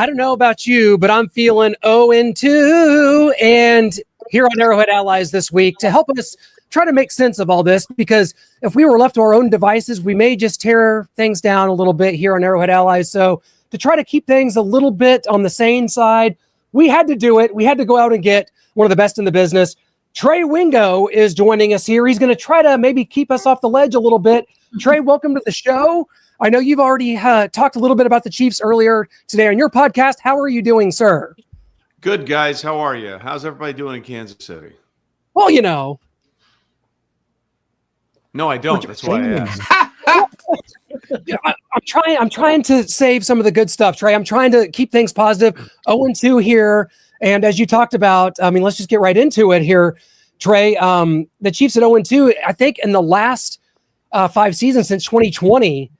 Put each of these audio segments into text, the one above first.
I don't know about you, but I'm feeling 0-2. And here on Arrowhead Allies this week to help us try to make sense of all this, because if we were left to our own devices, we may just tear things down a little bit here on Arrowhead Allies. So to try to keep things a little bit on the sane side, we had to do it. We had to go out and get one of the best in the business. Trey Wingo is joining us here. He's going to try to maybe keep us off the ledge a little bit. Trey, welcome to the show. I know you've already talked a little bit about the Chiefs earlier today on your podcast. How are you doing, sir? Good, guys. How are you? How's everybody doing in Kansas City? Well, you know. No, I don't. That's why I asked. I'm trying to save some of the good stuff, Trey. I'm trying to keep things positive. 0-2 here. And as you talked about, I mean, let's just get right into it here, Trey. The Chiefs at 0-2, I think in the last 5 seasons since 2020,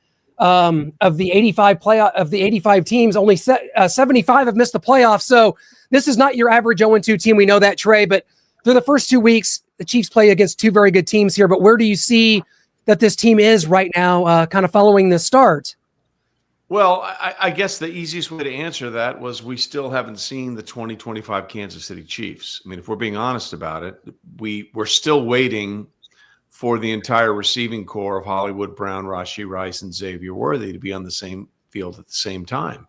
of the 85 teams, only 75 have missed the playoffs. So this is not your average 0-2 team. We know that, Trey. But through the first 2 weeks, the Chiefs play against 2 very good teams here. But where do you see that this team is right now, kind of following this start? Well, I guess the easiest way to answer that was we still haven't seen the 2025 Kansas City Chiefs. I mean, if we're being honest about it, we're still waiting for the entire receiving core of Hollywood Brown, Rashee Rice, and Xavier Worthy to be on the same field at the same time.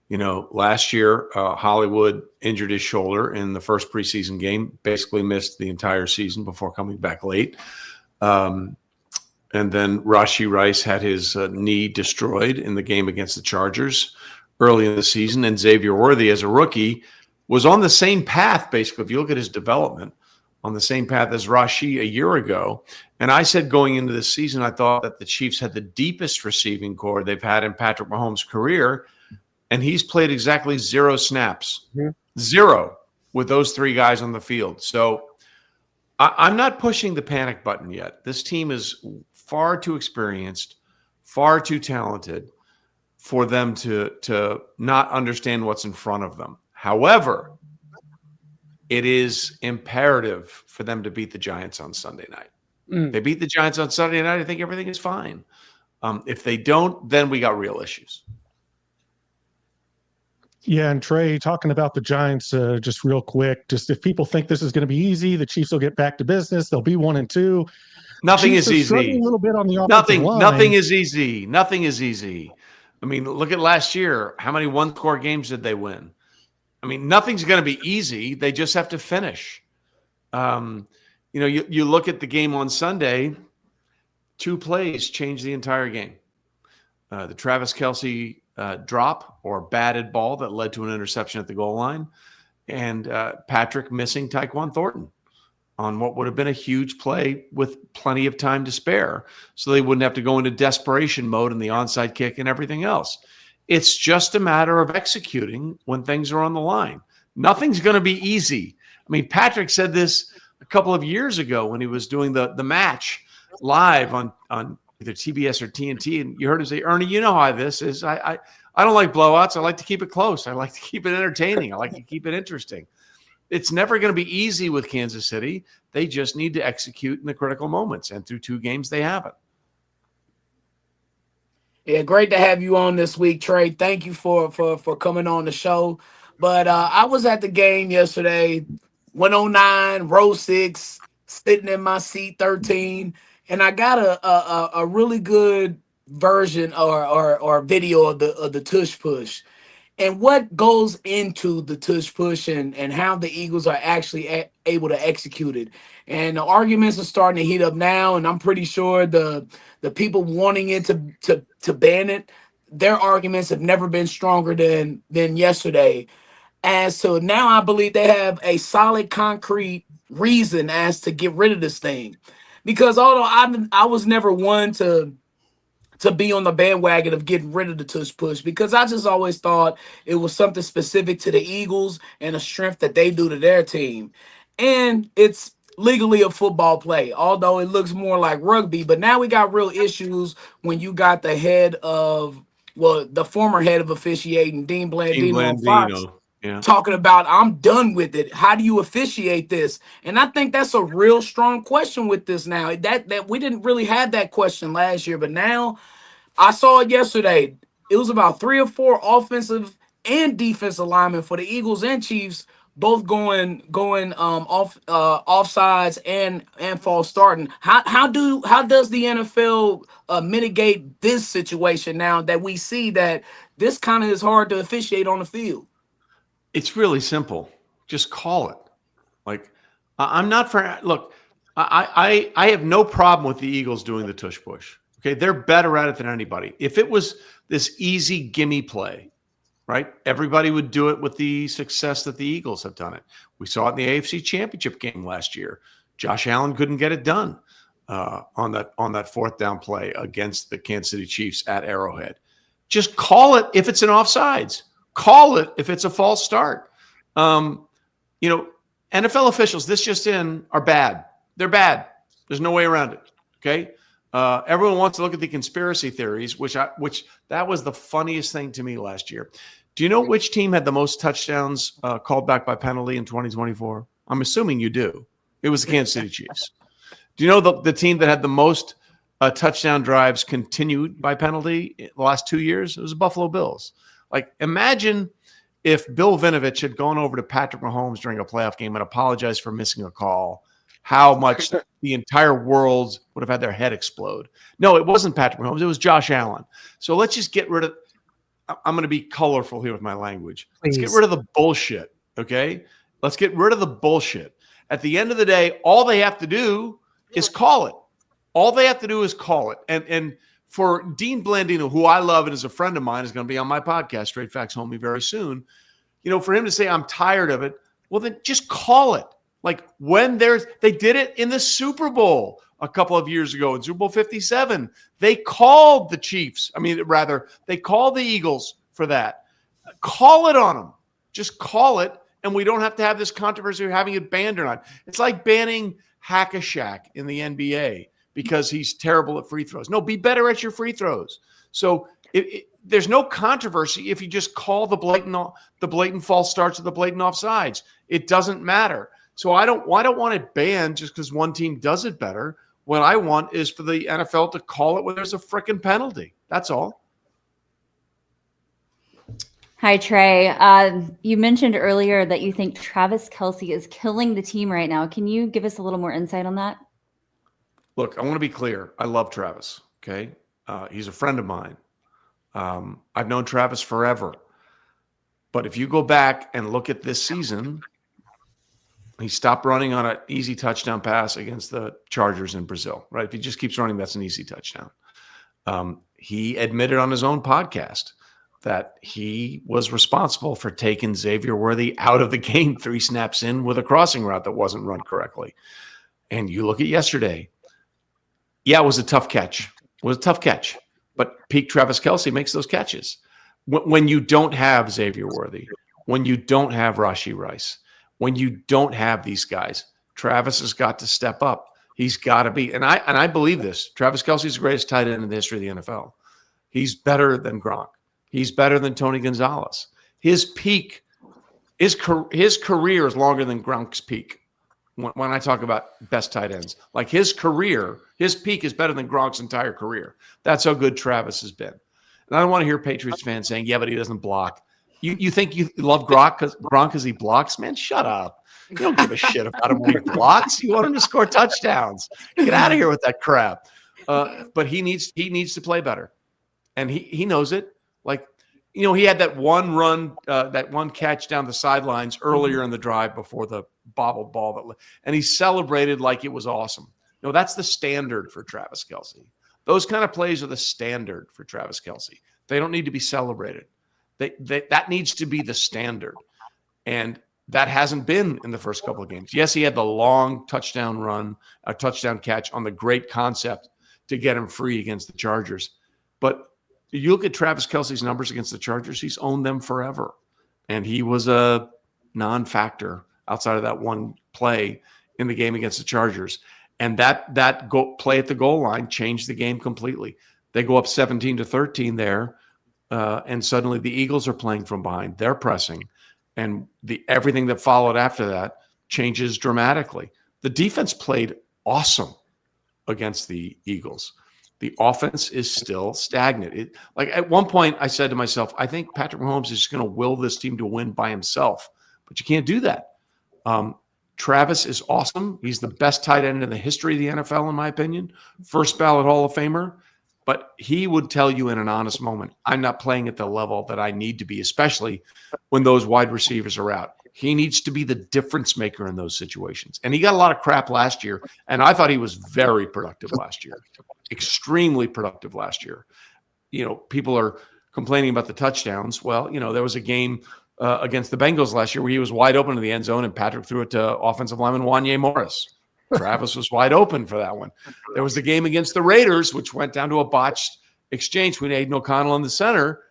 You know, last year, Hollywood injured his shoulder in the first preseason game, basically missed the entire season before coming back late. And then Rashee Rice had his knee destroyed in the game against the Chargers early in the season. And Xavier Worthy, as a rookie, was on the same path, basically, if you look at his development, on the same path as Rashee a year ago. And I said going into this season, I thought that the Chiefs had the deepest receiving core they've had in Patrick Mahomes' career. And he's played exactly 0 snaps, 0 with those 3 guys on the field. So I'm not pushing the panic button yet. This team is far too experienced, far too talented for them to not understand what's in front of them. However, it is imperative for them to beat the Giants on Sunday night. They beat the Giants on Sunday night, I think everything is fine. If they don't, then we got real issues. Yeah, and Trey, talking about the Giants, just real quick, just if people think this is going to be easy, the Chiefs will get back to business. They'll be 1-2. Nothing Chiefs is easy. A little bit on the offensive line. Nothing is easy. Nothing is easy. I mean, look at last year. How many one-score games did they win? I mean, nothing's going to be easy. They just have to finish. You know, you look at the game on Sunday, 2 plays changed the entire game. The Travis Kelce drop or batted ball that led to an interception at the goal line, and Patrick missing Tyquan Thornton on what would have been a huge play with plenty of time to spare, so they wouldn't have to go into desperation mode in the onside kick and everything else. It's just a matter of executing when things are on the line. Nothing's going to be easy. I mean, Patrick said this a couple of years ago when he was doing the match live on either TBS or TNT, and you heard him say, Ernie, you know how this is. I don't like blowouts. I like to keep it close. I like to keep it entertaining. I like to keep it interesting. It's never going to be easy with Kansas City. They just need to execute in the critical moments, and through 2 games, they haven't. Yeah, great to have you on this week, Trey. Thank you for coming on the show. But I was at the game yesterday, 109, row 6, sitting in my seat 13, and I got a really good version or video of the tush push and what goes into the tush push and how the Eagles are actually able to execute it. And the arguments are starting to heat up now, and I'm pretty sure the people wanting it to ban it, their arguments have never been stronger than yesterday. As to now, I believe they have a solid, concrete reason as to get rid of this thing. Because although I was never one to be on the bandwagon of getting rid of the tush push, because I just always thought it was something specific to the Eagles and a strength that they do to their team. And it's legally a football play, although it looks more like rugby. But now we got real issues when you got the former head of officiating, Dean Blandino on Fox, talking about, I'm done with it. How do you officiate this? And I think that's a real strong question with this now. That we didn't really have that question last year, but now I saw it yesterday. It was about 3 or 4 offensive and defensive linemen for the Eagles and Chiefs, both going offsides and false starting. How does the NFL mitigate this situation now that we see that this kind of is hard to officiate on the field? It's really simple. Just call it. Like, I'm not for look. I have no problem with the Eagles doing the tush push. Okay, they're better at it than anybody. If it was this easy gimme play, right? Everybody would do it with the success that the Eagles have done it. We saw it in the AFC Championship game last year. Josh Allen couldn't get it done on that fourth down play against the Kansas City Chiefs at Arrowhead. Just call it if it's an offsides. Call it if it's a false start. NFL officials, this just in, are bad. They're bad. There's no way around it. Okay. Everyone wants to look at the conspiracy theories, which that was the funniest thing to me last year. Do you know which team had the most touchdowns called back by penalty in 2024? I'm assuming you do. It was the Kansas City Chiefs. Do you know the team that had the most touchdown drives continued by penalty in the last 2 years? It was the Buffalo Bills. Like, imagine if Bill Vinovich had gone over to Patrick Mahomes during a playoff game and apologized for missing a call, how much the entire world would have had their head explode. No, it wasn't Patrick Mahomes. It was Josh Allen. So let's just get rid of – I'm going to be colorful here with my language. Please. Let's get rid of the bullshit, okay? Let's get rid of the bullshit. At the end of the day, all they have to do is call it. All they have to do is call it. And for Dean Blandino, who I love and is a friend of mine, is going to be on my podcast, Straight Facts Homie, very soon. For him to say, I'm tired of it, well, then just call it. Like, they did it in the Super Bowl a couple of years ago in Super Bowl 57. They called the Chiefs. They called the Eagles for that. Call it on them. Just call it, and we don't have to have this controversy of having it banned or not. It's like banning Hack-a-Shaq in the NBA because he's terrible at free throws. No, be better at your free throws. So there's no controversy if you just call the blatant false starts or the blatant offsides. It doesn't matter. So I don't want it banned just because one team does it better. What I want is for the NFL to call it when there's a freaking penalty. That's all. Hi, Trey. You mentioned earlier that you think Travis Kelce is killing the team right now. Can you give us a little more insight on that? Look, I want to be clear. I love Travis, okay? He's a friend of mine. I've known Travis forever. But if you go back and look at this season, he stopped running on an easy touchdown pass against the Chargers in Brazil, right? If he just keeps running, that's an easy touchdown. He admitted on his own podcast that he was responsible for taking Xavier Worthy out of the game 3 snaps in with a crossing route that wasn't run correctly. And you look at yesterday. Yeah, it was a tough catch. But peak Travis Kelce makes those catches. When you don't have Xavier Worthy, when you don't have Rashee Rice, when you don't have these guys, Travis has got to step up. He's got to be, and I believe this. Travis Kelce is the greatest tight end in the history of the NFL. He's better than Gronk. He's better than Tony Gonzalez. His peak, his career is longer than Gronk's peak. When I talk about best tight ends, like his career, his peak is better than Gronk's entire career. That's how good Travis has been. And I don't want to hear Patriots fans saying, yeah, but he doesn't block. You think you love Gronk because he blocks? Man, shut up. You don't give a shit about him when he blocks. You want him to score touchdowns. Get out of here with that crap. But he needs to play better. And he knows it. Like, he had that one run, that one catch down the sidelines earlier in the drive before the bobbled ball. And he celebrated like it was awesome. No, that's the standard for Travis Kelce. Those kind of plays are the standard for Travis Kelce. They don't need to be celebrated. That needs to be the standard. And that hasn't been in the first couple of games. Yes, he had the long touchdown run, a touchdown catch on the great concept to get him free against the Chargers. But you look at Travis Kelce's numbers against the Chargers, he's owned them forever. And he was a non-factor outside of that one play in the game against the Chargers. And that play at the goal line changed the game completely. They go up 17-13 there, and suddenly the Eagles are playing from behind. They're pressing. And everything that followed after that changes dramatically. The defense played awesome against the Eagles. The offense is still stagnant. Like at one point, I said to myself, I think Patrick Mahomes is just going to will this team to win by himself, but you can't do that. Travis is awesome. He's the best tight end in the history of the NFL, in my opinion. First ballot Hall of Famer. But he would tell you in an honest moment, I'm not playing at the level that I need to be, especially when those wide receivers are out. He needs to be the difference maker in those situations. And he got a lot of crap last year, and I thought he was very productive last year, extremely productive last year. People are complaining about the touchdowns. Well, there was a game against the Bengals last year where he was wide open in the end zone, and Patrick threw it to offensive lineman Wanye Morris. Travis was wide open for that one. There was the game against the Raiders, which went down to a botched exchange between Aiden O'Connell in the center.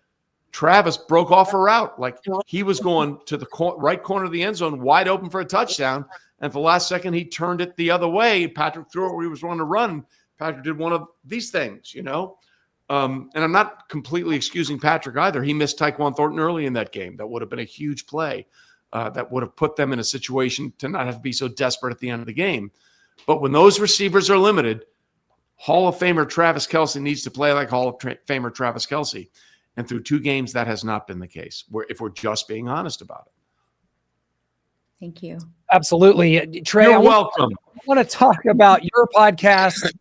Travis broke off a route. Like he was going to the right corner of the end zone, wide open for a touchdown. And for the last second, he turned it the other way. Patrick threw it where he was going to run. Patrick did one of these things, And I'm not completely excusing Patrick either. He missed Tyquan Thornton early in that game. That would have been a huge play. That would have put them in a situation to not have to be so desperate at the end of the game. But when those receivers are limited, Hall of Famer Travis Kelce needs to play like Hall of Famer Travis Kelce. And through 2 games, that has not been the case, if we're just being honest about it. Thank you. Absolutely. Trey, You're welcome. I want to talk about your podcast,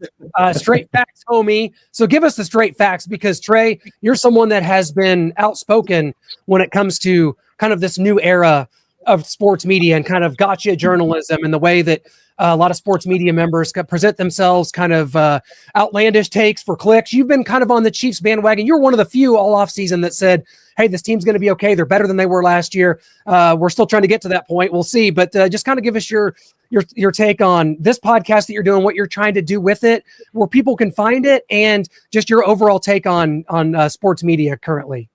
Straight Facts, Homie. So give us the straight facts, because Trey, you're someone that has been outspoken when it comes to kind of this new era of sports media and kind of gotcha journalism and the way that a lot of sports media members present themselves, kind of outlandish takes for clicks. You've been kind of on the Chiefs bandwagon. You're one of the few all offseason that said, hey, this team's going to be okay. They're better than they were last year. We're still trying to get to that point. We'll see. But just kind of give us your take on this podcast that you're doing, what you're trying to do with it, where people can find it, and just your overall take on sports media currently.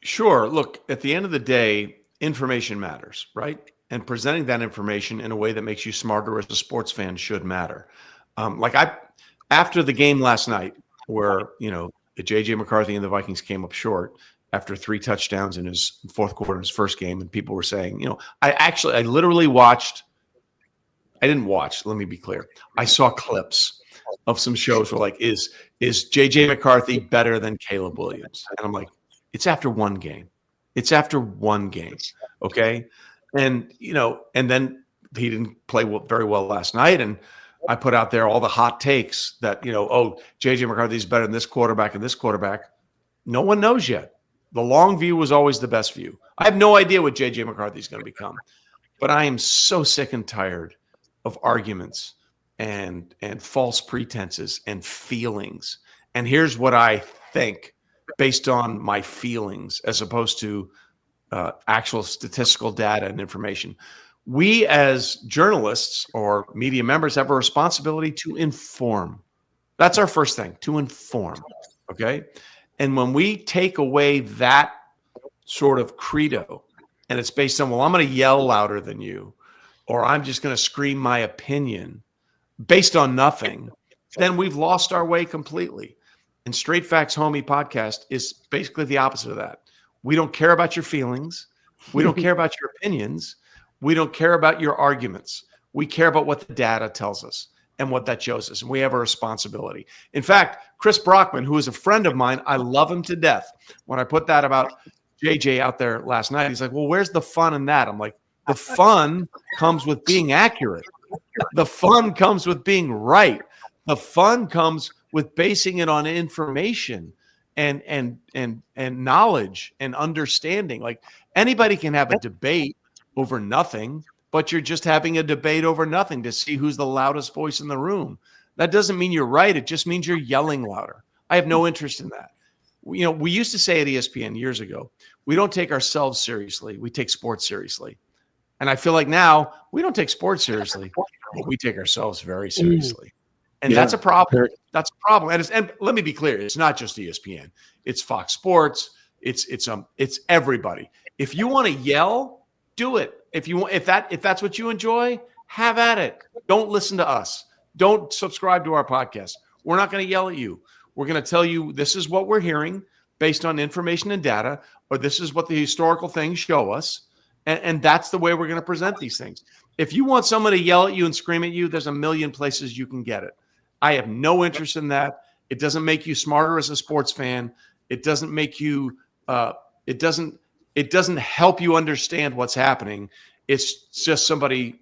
Sure. Look, at the end of the day, information matters, right? And presenting that information in a way that makes you smarter as a sports fan should matter. After the game last night, where J.J. McCarthy and the Vikings came up short after 3 touchdowns in his fourth quarter, in his first game, and people were saying, I literally watched. I didn't watch. Let me be clear. I saw clips of some shows where like, is J.J. McCarthy better than Caleb Williams? And I'm like, it's after 1 game. It's after 1 game. Okay. And, and then he didn't play very well last night. And I put out there all the hot takes that, J.J. McCarthy's better than this quarterback and this quarterback. No one knows yet. The long view was always the best view. I have no idea what J.J. McCarthy's going to become. But I am so sick and tired of arguments and false pretenses and feelings. And here's what I think based on my feelings as opposed to actual statistical data and information. We as journalists or media members have a responsibility to inform. That's our first thing, to inform, okay? And when we take away that sort of credo, and it's based on, well, I'm going to yell louder than you, or I'm just going to scream my opinion based on nothing, then we've lost our way completely. And Straight Facts Homie podcast is basically the opposite of that. We don't care about your feelings. We don't care about your opinions. We don't care about your arguments. We care about what the data tells us and what that shows us. And we have a responsibility. In fact, Chris Brockman, who is a friend of mine, I love him to death. When I put that about JJ out there last night, he's like, well, where's the fun in that? I'm like, the fun comes with being accurate. The fun comes with being right. The fun comes with basing it on information and knowledge and understanding. Like anybody can have a debate over nothing, but you're just having a debate over nothing to see who's the loudest voice in the room. That doesn't mean you're right. It just means you're yelling louder. I have no interest in that. We used to say at ESPN years ago, we don't take ourselves seriously. We take sports seriously. And I feel like now we don't take sports seriously, but we take ourselves very seriously. And that's a problem. That's a problem. And let me be clear. It's not just ESPN. It's Fox Sports. It's everybody. If you want to yell, do it. If that's what you enjoy, have at it. Don't listen to us. Don't subscribe to our podcast. We're not going to yell at you. We're going to tell you this is what we're hearing based on information and data, or this is what the historical things show us. And that's the way we're going to present these things. If you want someone to yell at you and scream at you, there's a million places you can get it. I have no interest in that. It doesn't make you smarter as a sports fan. It doesn't make you. It doesn't help you understand what's happening. It's just somebody,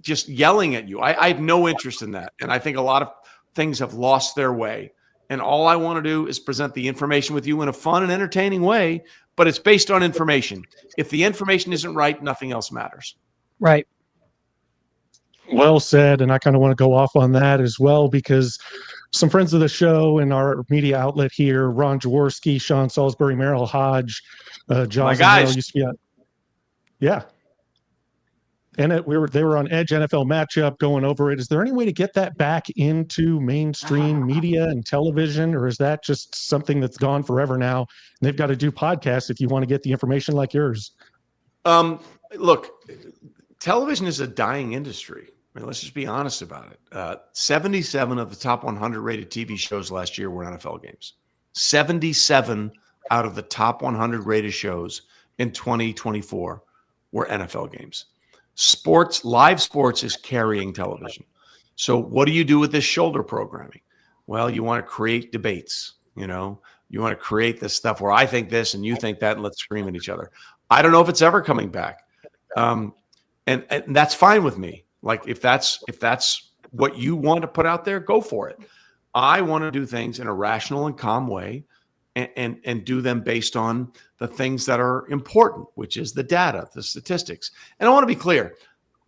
just yelling at you. I have no interest in that, and I think a lot of things have lost their way. And all I want to do is present the information with you in a fun and entertaining way, but it's based on information. If the information isn't right, nothing else matters. Right. Well said. And I kind of want to go off on that as well, because some friends of the show and our media outlet here, Ron Jaworski, Sean Salisbury, Merrill Hodge, John guys. used to be yeah. And they were on Edge NFL Matchup going over it. Is there any way to get that back into mainstream media and television, or is that just something that's gone forever now? And they've got to do podcasts if you want to get the information like yours. Look, television is a dying industry. I mean, let's just be honest about it. 77 of the top 100 rated TV shows last year were NFL games. 77 out of the top 100 rated shows in 2024 were NFL games. Live sports is carrying television. So what do you do with this shoulder programming? Well, you want to create debates. You want to create this stuff where I think this and you think that, and let's scream at each other. I don't know if it's ever coming back. And that's fine with me. Like if that's what you want to put out there, go for it. I want to do things in a rational and calm way and do them based on the things that are important, which is the data, the statistics. And I want to be clear,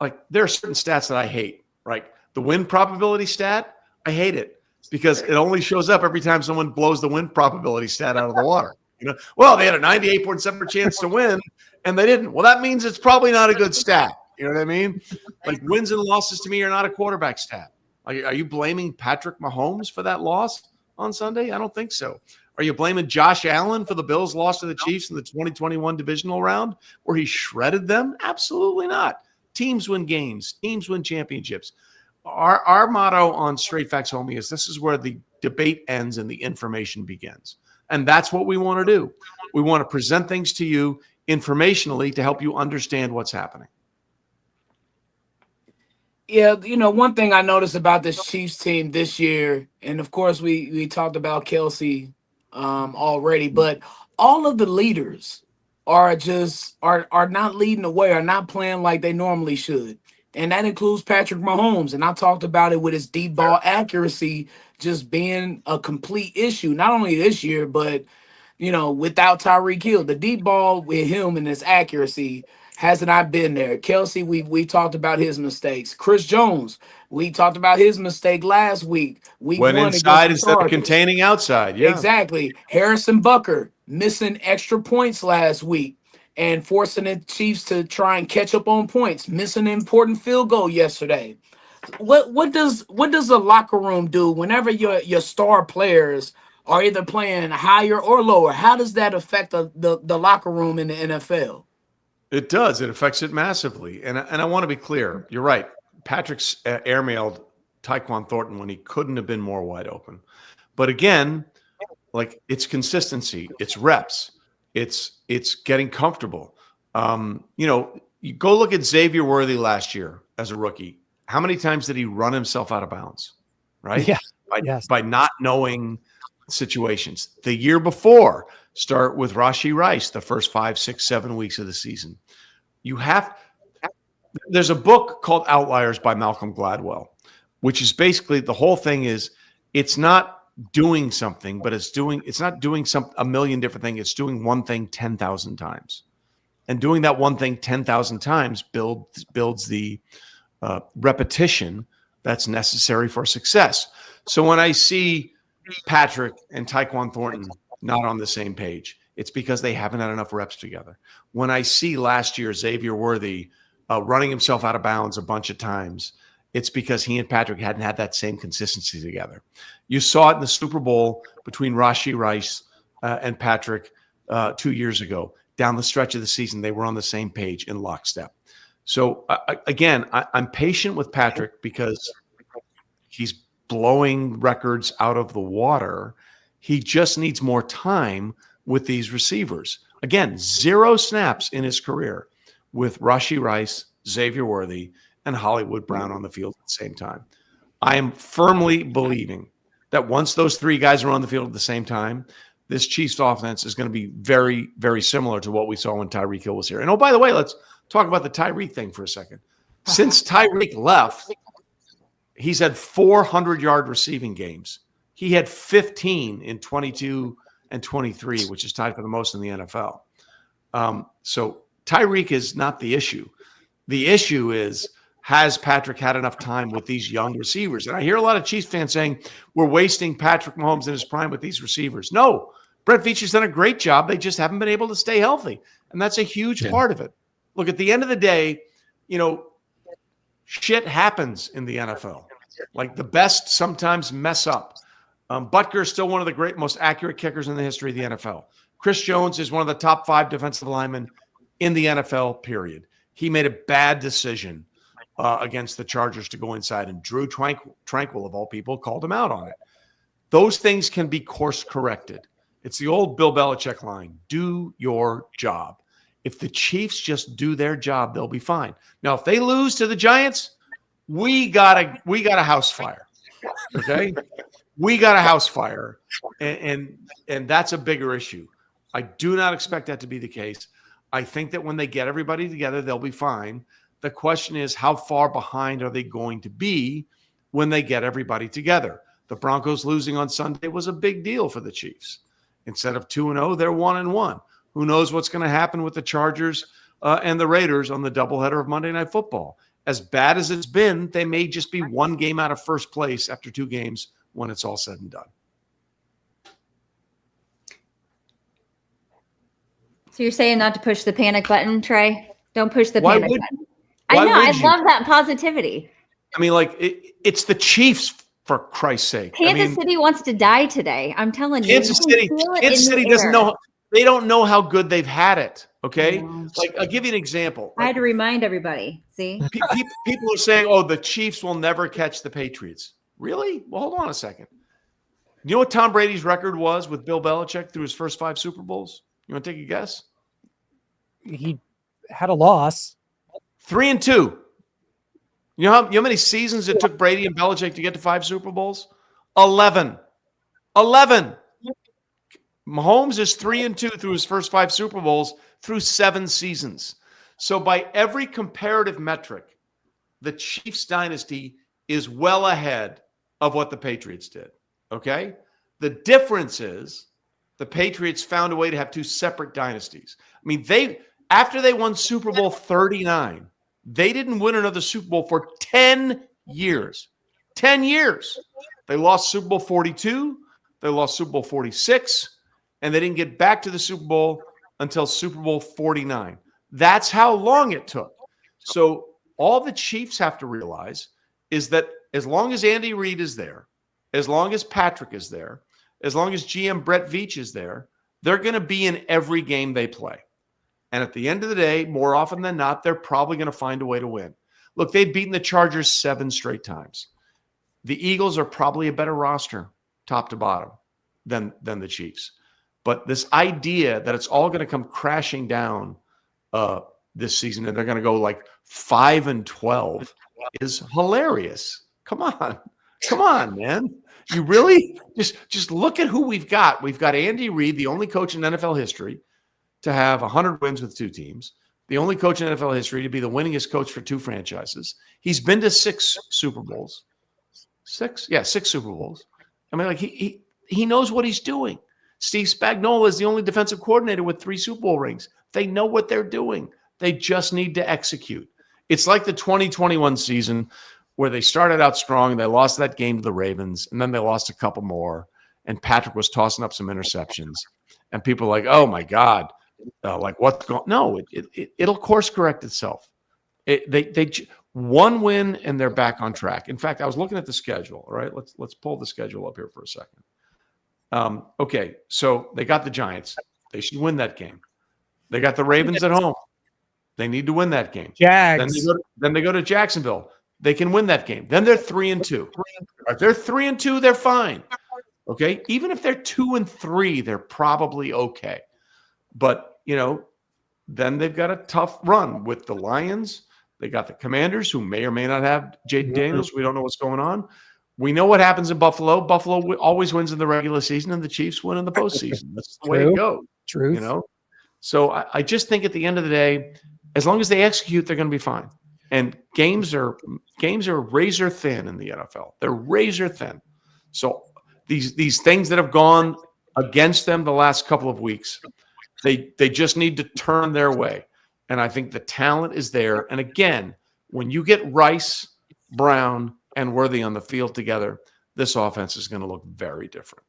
like there are certain stats that I hate, right? The win probability stat, I hate it because it only shows up every time someone blows the win probability stat out of the water. Well, they had a 98.7% chance to win and they didn't. Well, that means it's probably not a good stat. You know what I mean? Like wins and losses to me are not a quarterback stat. Are you blaming Patrick Mahomes for that loss on Sunday? I don't think so. Are you blaming Josh Allen for the Bills' loss to the Chiefs in the 2021 divisional round where he shredded them? Absolutely not. Teams win games. Teams win championships. Our motto on Straight Facts Homie is this is where the debate ends and the information begins. And that's what we want to do. We want to present things to you informationally to help you understand what's happening. Yeah, one thing I noticed about this Chiefs team this year, and of course we talked about Kelsey already, but all of the leaders are not leading the way, are not playing like they normally should. And that includes Patrick Mahomes. And I talked about it with his deep ball accuracy just being a complete issue, not only this year, but without Tyreek Hill. The deep ball with him and his accuracy hasn't not been there. Kelsey, we talked about his mistakes. Chris Jones, we talked about his mistake last week. Went inside instead of containing outside. Yeah, exactly. Harrison Butker missing extra points last week and forcing the Chiefs to try and catch up on points. Missing an important field goal yesterday. What does the locker room do whenever your star players are either playing higher or lower? How does that affect the locker room in the NFL? It does. It affects it massively. And I want to be clear. You're right. Patrick's airmailed Tyquan Thornton when he couldn't have been more wide open. But again, like it's consistency, it's reps, it's getting comfortable. You go look at Xavier Worthy last year as a rookie. How many times did he run himself out of bounds? Right? Yeah. By not knowing situations. The year before, start with Rashee Rice, the first 5, 6, 7 weeks of the season. There's a book called Outliers by Malcolm Gladwell, which is basically the whole thing is it's not doing something, but it's not doing a million different things. It's doing one thing 10,000 times. And doing that one thing 10,000 times builds the repetition that's necessary for success. So when I see Patrick and Tyquan Thornton not on the same page, it's because they haven't had enough reps together. When I see last year Xavier Worthy running himself out of bounds a bunch of times, it's because he and Patrick hadn't had that same consistency together. You saw it in the Super Bowl between Rashee Rice and Patrick 2 years ago. Down the stretch of the season, they were on the same page in lockstep. So again, I'm patient with Patrick because he's blowing records out of the water. He just needs more time with these receivers. Again, 0 snaps in his career with Rashee Rice, Xavier Worthy, and Hollywood Brown on the field at the same time. I am firmly believing that once those three guys are on the field at the same time, this Chiefs offense is going to be very, very similar to what we saw when Tyreek Hill was here. And oh, by the way, let's talk about the Tyreek thing for a second. Since Tyreek left, he's had 400-yard receiving games. He had 15 in 22 and 23, which is tied for the most in the NFL. So Tyreek is not the issue. The issue is, has Patrick had enough time with these young receivers? And I hear a lot of Chiefs fans saying we're wasting Patrick Mahomes in his prime with these receivers. No, Brett Veach has done a great job. They just haven't been able to stay healthy. And that's a huge part of it. Look, at the end of the day, shit happens in the NFL. Like, the best sometimes mess up. Butker is still one of the most accurate kickers in the history of the NFL. Chris Jones is one of the top 5 defensive linemen in the NFL, period. He made a bad decision against the Chargers to go inside, and Drew Tranquil, of all people, called him out on it. Those things can be course corrected. It's the old Bill Belichick line: do your job. If the Chiefs just do their job, they'll be fine. Now, if they lose to the Giants, we got a house fire. Okay, we got a house fire, and that's a bigger issue. I do not expect that to be the case. I think that when they get everybody together, they'll be fine. The question is, how far behind are they going to be when they get everybody together? The Broncos losing on Sunday was a big deal for the Chiefs. Instead of 2-0, they're 1-1. Who knows what's going to happen with the Chargers and the Raiders on the doubleheader of Monday Night Football? As bad as it's been, they may just be one game out of first place after 2 games when it's all said and done. So you're saying not to push the panic button, Trey? Don't push the panic button. I know. I love that positivity. I mean, like, it's the Chiefs, for Christ's sake. Kansas City wants to die today. I'm telling you. Kansas City doesn't know. They don't know how good they've had it. Okay. Like, I'll give you an example. I had to remind everybody. See, people are saying, "Oh, the Chiefs will never catch the Patriots." Really? Well, hold on a second. You know what Tom Brady's record was with Bill Belichick through his first 5 Super Bowls? You want to take a guess? He had a loss. 3-2. You know how many seasons it took Brady and Belichick to get to 5 Super Bowls? 11. 11. Mahomes is 3-2 through his first 5 Super Bowls through 7 seasons. So by every comparative metric, the Chiefs dynasty is well ahead of what the Patriots did. Okay? The difference is the Patriots found a way to have 2 separate dynasties. I mean, after they won Super Bowl 39, they didn't win another Super Bowl for 10 years. 10 years. They lost Super Bowl 42. They lost Super Bowl 46. And they didn't get back to the Super Bowl until Super Bowl 49. That's how long it took. So all the Chiefs have to realize is that as long as Andy Reid is there, as long as Patrick is there, as long as GM Brett Veach is there, they're going to be in every game they play. And at the end of the day, more often than not, they're probably going to find a way to win. Look, they've beaten the Chargers 7 straight times. The Eagles are probably a better roster, top to bottom, than the Chiefs. But this idea that it's all going to come crashing down this season and they're going to go like 5-12 is hilarious. Come on, man. You really just look at who we've got. We've got Andy Reid, the only coach in NFL history to have 100 wins with 2 teams, the only coach in NFL history to be the winningest coach for 2 franchises. He's been to 6 Super Bowls. 6? Yeah, 6 Super Bowls. I mean, like, he knows what he's doing. Steve Spagnuolo is the only defensive coordinator with 3 Super Bowl rings. They know what they're doing. They just need to execute. It's like the 2021 season where they started out strong. They lost that game to the Ravens, and then they lost a couple more, and Patrick was tossing up some interceptions. And people are like, oh, my God. Like, what's going on? No, it'll course correct itself. They 1 win, and they're back on track. In fact, I was looking at the schedule. All right, let's pull the schedule up here for a second. Okay, so they got the Giants. They should win that game. They got the Ravens at home. They need to win that game. Jags. Then they go to Jacksonville. They can win that game. Then they're 3-2. If they're 3-2, they're fine. Okay, even if they're 2-3, they're probably okay. But then they've got a tough run with the Lions. They got the Commanders, who may or may not have Jaden Daniels. We don't know what's going on. We know what happens in Buffalo. Buffalo always wins in the regular season, and the Chiefs win in the postseason. That's the way it goes. Truth. You know? So I just think at the end of the day, as long as they execute, they're going to be fine. And games are razor thin in the NFL. They're razor thin. So these things that have gone against them the last couple of weeks, they just need to turn their way. And I think the talent is there. And again, when you get Rice, Brown, and Worthy on the field together, this offense is going to look very different.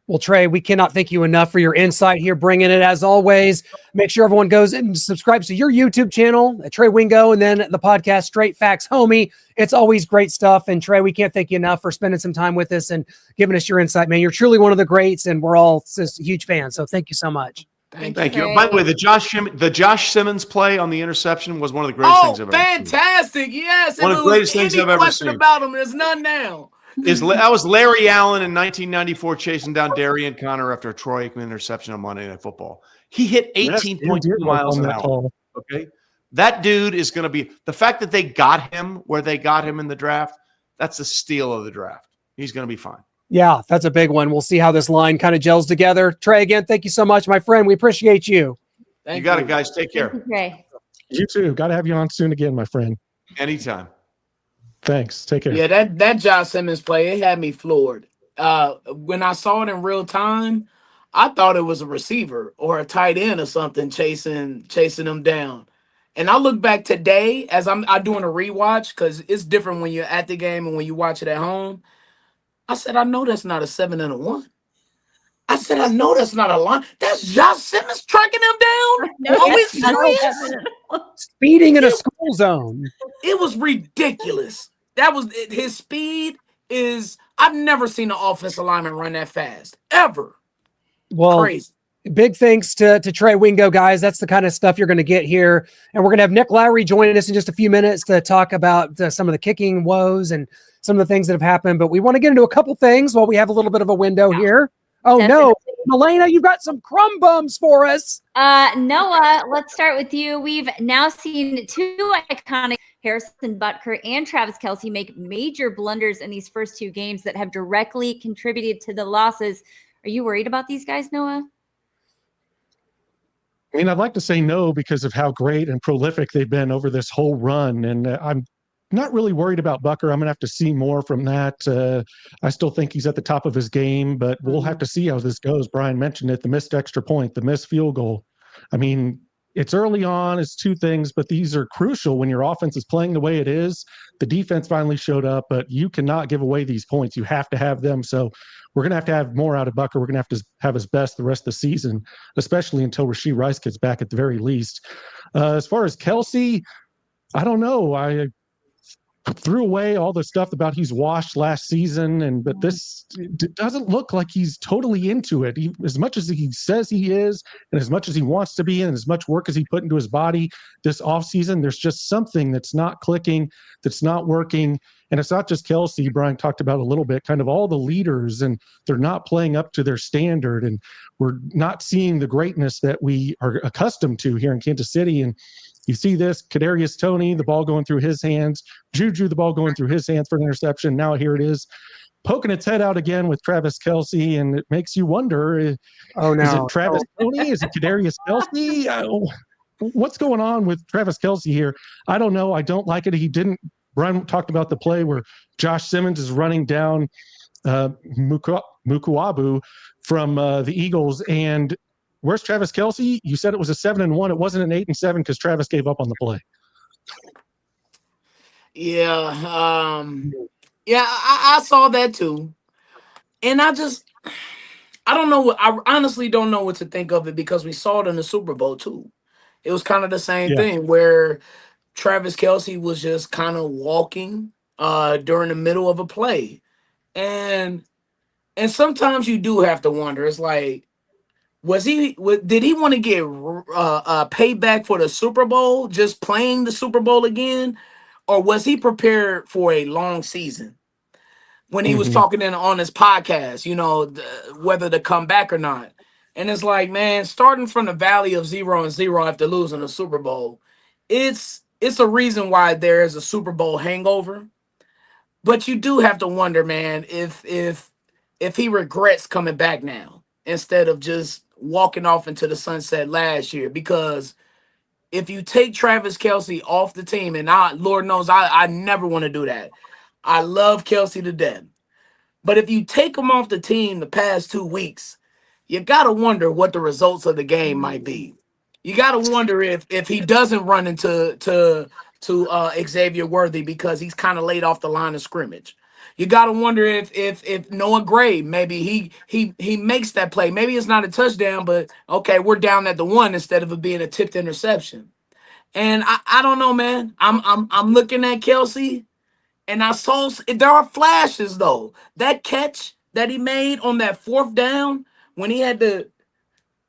Well, Trey, we cannot thank you enough for your insight here, bringing it as always. Make sure everyone goes and subscribes to your YouTube channel at Trey Wingo, and then the podcast Straight Facts Homie. It's always great stuff. And Trey, we can't thank you enough for spending some time with us and giving us your insight, man. You're truly one of the greats, and we're all just huge fans. So thank you so much. Thank you. By the way, the Josh Simmons play on the interception was one of the greatest things I've ever seen. Fantastic. Yes. One of the greatest things I've ever seen. About him, there's none now. That was Larry Allen in 1994 chasing down Darian Connor after a Troy Aikman interception on Monday Night Football. He hit 18.2 miles an hour. Okay. That dude is going to be – the fact that they got him where they got him in the draft, that's the steal of the draft. He's going to be fine. Yeah, that's a big one. We'll see how this line kind of gels together. Trey, again, thank you so much, my friend. We appreciate you. You got it, guys. Take care. Thank you, Trey. You too. Got to have you on soon again, my friend. Anytime. Thanks. Take care. Yeah, that Josh Simmons play, it had me floored. When I saw it in real time, I thought it was a receiver or a tight end or something chasing him down. And I look back today as I'm doing a rewatch because it's different when you're at the game and when you watch it at home. I said, I know that's not a 7 and a 1. I said, I know that's not a line. That's Josh Simmons tracking him down. No, Are we serious? Speeding in a school zone. It was ridiculous. That was his speed is. I've never seen an offensive lineman run that fast ever. Well, crazy. Big thanks to Trey Wingo, guys. That's the kind of stuff you're going to get here. And we're going to have Nick Lowery joining us in just a few minutes to talk about some of the kicking woes and some of the things that have happened. But we want to get into a couple things while we have a little bit of a window here. Oh, no. Melena, you've got some crumb bums for us. Noah, let's start with you. We've now seen two iconic Harrison Butker and Travis Kelce make major blunders in these first two games that have directly contributed to the losses. Are you worried about these guys, Noah? I mean, I'd like to say no because of how great and prolific they've been over this whole run. And I'm not really worried about Butker. I'm going to have to see more from that. I still think he's at the top of his game, but we'll have to see how this goes. Brian mentioned it, the missed extra point, the missed field goal. I mean, it's early on, it's two things, but these are crucial when your offense is playing the way it is. The defense finally showed up, but you cannot give away these points. You have to have them. So we're going to have more out of Butker. We're going to have his best the rest of the season, especially until Rashee Rice gets back at the very least. As far as Kelce, I don't know. I threw away all the stuff about he's washed last season, but this doesn't look like he's totally into it. As much as he says he is, and as much as he wants to be, and as much work as he put into his body this offseason, there's just something that's not clicking, that's not working. And it's not just Kelce. Brian talked about a little bit, kind of all the leaders, and they're not playing up to their standard, and we're not seeing the greatness that we are accustomed to here in Kansas City. And you see this, Kadarius Toney, the ball going through his hands, Juju, the ball going through his hands for an interception. Now here it is, poking its head out again with Travis Kelce, and it makes you wonder, is it Travis Toney? Is it Kadarius Kelce? What's going on with Travis Kelce here? I don't know. I don't like it. Brian talked about the play where Josh Simmons is running down Mukuabu from the Eagles, and where's Travis Kelce? You said it was a 7-1. It wasn't an 8-7 because Travis gave up on the play. Yeah. I saw that too. And I don't know I honestly don't know what to think of it because we saw it in the Super Bowl too. It was kind of the same thing where Travis Kelce was just kind of walking during the middle of a play. And sometimes you do have to wonder. It's like, did he want to get payback for the Super Bowl, just playing the Super Bowl again? Or was he prepared for a long season? When he was talking on his podcast, whether to come back or not. And it's like, man, starting from the valley of 0-0 after losing a Super Bowl, it's a reason why there is a Super Bowl hangover. But you do have to wonder, man, if he regrets coming back now instead of just walking off into the sunset last year. Because if you take Travis Kelce off the team, and Lord knows I never want to do that. I love Kelce to death. But if you take him off the team the past 2 weeks, you got to wonder what the results of the game might be. You got to wonder if he doesn't run into Xavier Worthy because he's kind of laid off the line of scrimmage. You got to wonder if Noah Gray, maybe he makes that play. Maybe it's not a touchdown, but okay, we're down at the 1 instead of it being a tipped interception. And I don't know, man. I'm looking at Kelce, and I saw there are flashes though. That catch that he made on that 4th down when he had to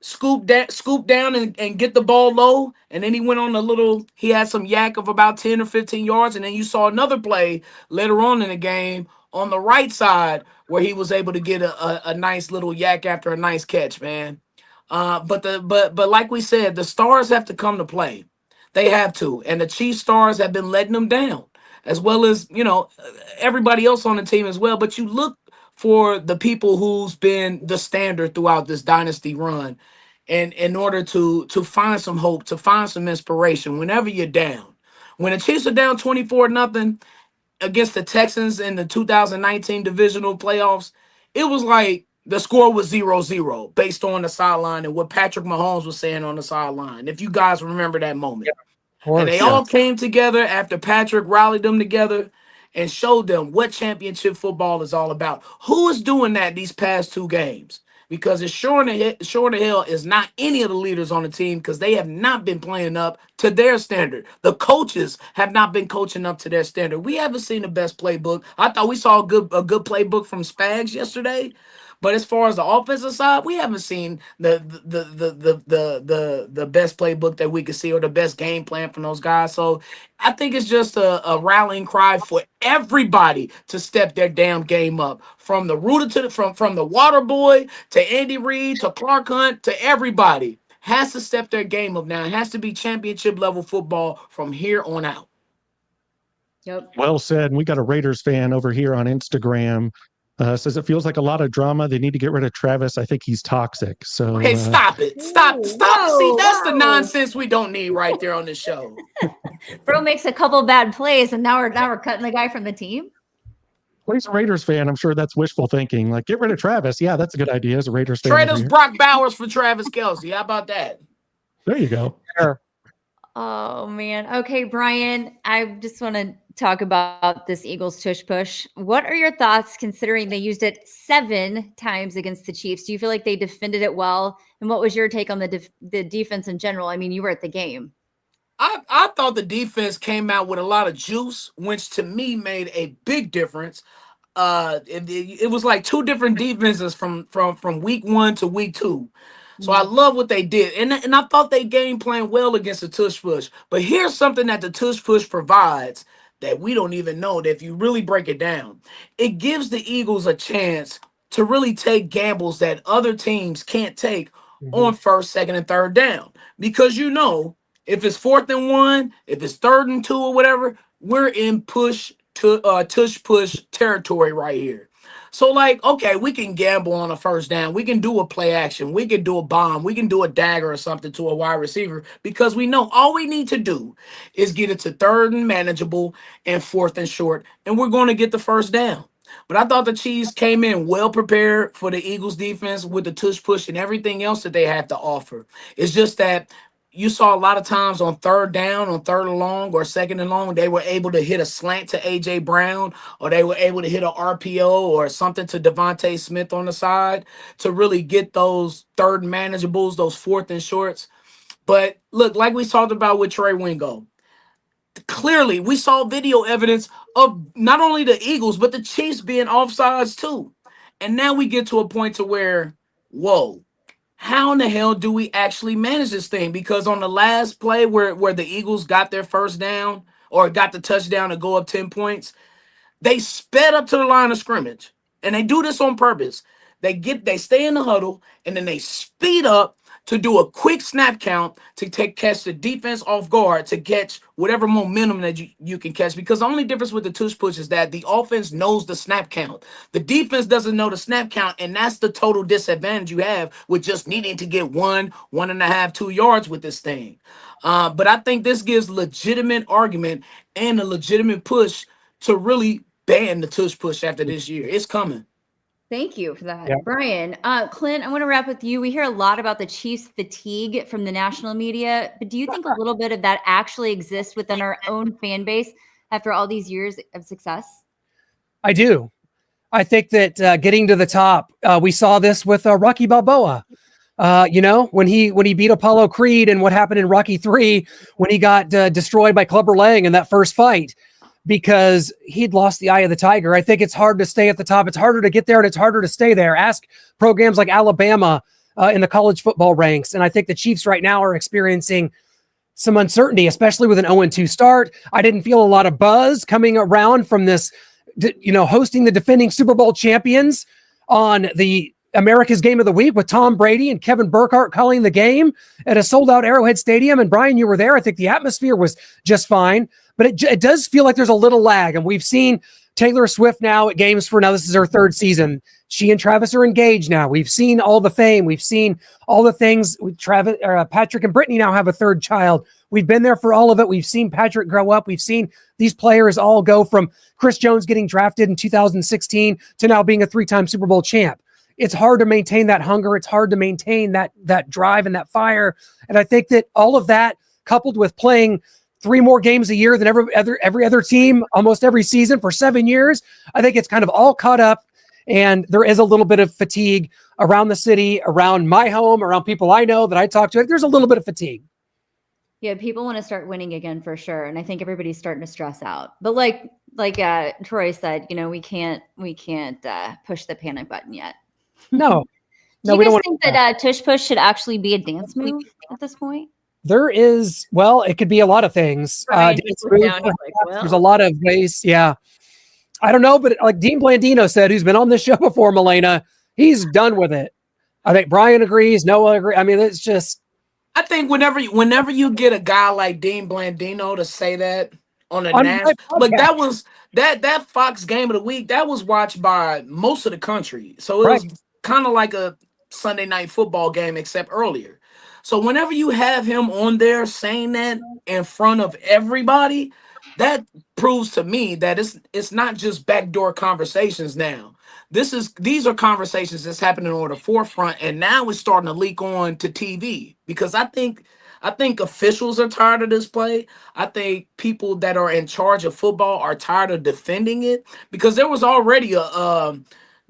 scoop down and get the ball low, and then he went on he had some yak of about 10 or 15 yards, and then you saw another play later on in the game on the right side where he was able to get a nice little yak after a nice catch, man. But like we said, the stars have to come to play. They have to, and the Chiefs stars have been letting them down, as well as everybody else on the team as well. But you look for the people who's been the standard throughout this dynasty run, and in order to find some hope, to find some inspiration whenever you're down. When the Chiefs are down 24-0 against the Texans in the 2019 divisional playoffs, it was like the score was 0-0 based on the sideline and what Patrick Mahomes was saying on the sideline. If you guys remember that moment. And they all came together after Patrick rallied them together and showed them what championship football is all about. Who is doing that these past 2 games? Because it's sure in the hell is not any of the leaders on the team, because they have not been playing up to their standard. The coaches have not been coaching up to their standard. We haven't seen the best playbook. I thought we saw a good playbook from Spags yesterday. But as far as the offensive side, we haven't seen the best playbook that we could see, or the best game plan from those guys. So I think it's just a rallying cry for everybody to step their damn game up, from the rooter to from the water boy to Andy Reid to Clark Hunt to everybody has to step their game up now. It has to be championship level football from here on out. Yep. Well said. And we got a Raiders fan over here on Instagram. Says it feels like a lot of drama. They need to get rid of Travis. I think he's toxic. So hey, stop it. Stop. Whoa, See, that's the whoa. nonsense we don't need right there on the show. Bro makes a couple bad plays, and now we're cutting the guy from the team. Well, he's a Raiders fan. I'm sure that's wishful thinking. Like, get rid of Travis. Yeah, that's a good idea as a Raiders fan. Trade us Brock Bowers for Travis Kelce. How about that? There you go. Sure. Oh man. Okay, Brian, I just want to talk about this Eagles tush push. What are your thoughts, considering they used it 7 times against the Chiefs? Do you feel like they defended it well? And what was your take on the defense in general? I mean, you were at the game. I thought the defense came out with a lot of juice, which to me made a big difference. It was like 2 different defenses from week 1 to week 2. So I love what they did. And I thought they game planned well against the tush push. But here's something that the tush push provides that we don't even know, that if you really break it down, it gives the Eagles a chance to really take gambles that other teams can't take on 1st, 2nd, and 3rd down. Because if it's 4th and 1, if it's 3rd and 2 or whatever, we're in tush push territory right here. So like, okay, we can gamble on a 1st down. We can do a play action. We can do a bomb. We can do a dagger or something to a wide receiver, because we know all we need to do is get it to 3rd and manageable and 4th and short, and we're going to get the 1st down. But I thought the Chiefs came in well prepared for the Eagles defense with the tush push and everything else that they have to offer. It's just that you saw a lot of times on 3rd down, on 3rd and long or 2nd and long, they were able to hit a slant to A.J. Brown, or they were able to hit an RPO or something to Devontae Smith on the side to really get those 3rd manageables, those 4th and shorts. But look, like we talked about with Trey Wingo, clearly we saw video evidence of not only the Eagles, but the Chiefs being offsides too. And now we get to a point to where, whoa, how in the hell do we actually manage this thing? Because on the last play where the Eagles got their 1st down or got the touchdown to go up 10 points, they sped up to the line of scrimmage. And they do this on purpose. They stay in the huddle, and then they speed up to do a quick snap count to catch the defense off guard, to catch whatever momentum that you can catch. Because the only difference with the tush push is that the offense knows the snap count. The defense doesn't know the snap count, and that's the total disadvantage you have with just needing to get 1.5, 2 yards with this thing. But I think this gives legitimate argument and a legitimate push to really ban the tush push after this year. It's coming. Thank you for that, Yeah. Brian. Clint, I want to wrap with you. We hear a lot about the Chiefs fatigue from the national media, but do you think a little bit of that actually exists within our own fan base after all these years of success? I do. I think that getting to the top, we saw this with Rocky Balboa. When he beat Apollo Creed, and what happened in Rocky 3 when he got destroyed by Clubber Lang in that first fight, because he'd lost the eye of the tiger. I think it's hard to stay at the top. It's harder to get there, and it's harder to stay there. Ask programs like Alabama in the college football ranks. And I think the Chiefs right now are experiencing some uncertainty, especially with an 0-2 start. I didn't feel a lot of buzz coming around from this, hosting the defending Super Bowl champions on the America's Game of the Week with Tom Brady and Kevin Burkhardt calling the game at a sold-out Arrowhead Stadium. And Brian, you were there. I think the atmosphere was just fine, but it does feel like there's a little lag. And we've seen Taylor Swift now at games for now. This is her third season. She and Travis are engaged now. We've seen all the fame. We've seen all the things. Patrick and Brittany now have a third child. We've been there for all of it. We've seen Patrick grow up. We've seen these players all go from Chris Jones getting drafted in 2016 to now being a 3-time Super Bowl champ. It's hard to maintain that hunger. It's hard to maintain that drive and that fire. And I think that all of that, coupled with playing 3 more games a year than every other team, almost every season for 7 years, I think it's kind of all caught up. And there is a little bit of fatigue around the city, around my home, around people I know that I talk to. There's a little bit of fatigue. Yeah, people want to start winning again for sure, and I think everybody's starting to stress out. But like Troy said, we can't push the panic button yet. No, Do we you don't guys think that tush push should actually be a dance move at this point? There is, well, it could be a lot of things. Brian Dance just looked moves, down, he's like, well. There's a lot of ways. Yeah. I don't know, but like Dean Blandino said, who's been on this show before, Milena, he's done with it. I think Brian agrees. Noah agrees. I mean, it's just. I think whenever you get a guy like Dean Blandino to say that on a national, look, that was that Fox Game of the Week that was watched by most of the country. So it was kind of like a Sunday night football game, except earlier. So whenever you have him on there saying that in front of everybody, that proves to me that it's not just backdoor conversations now. These are conversations that's happening on the forefront, and now it's starting to leak on to TV, because I think officials are tired of this play. I think people that are in charge of football are tired of defending it, because there was already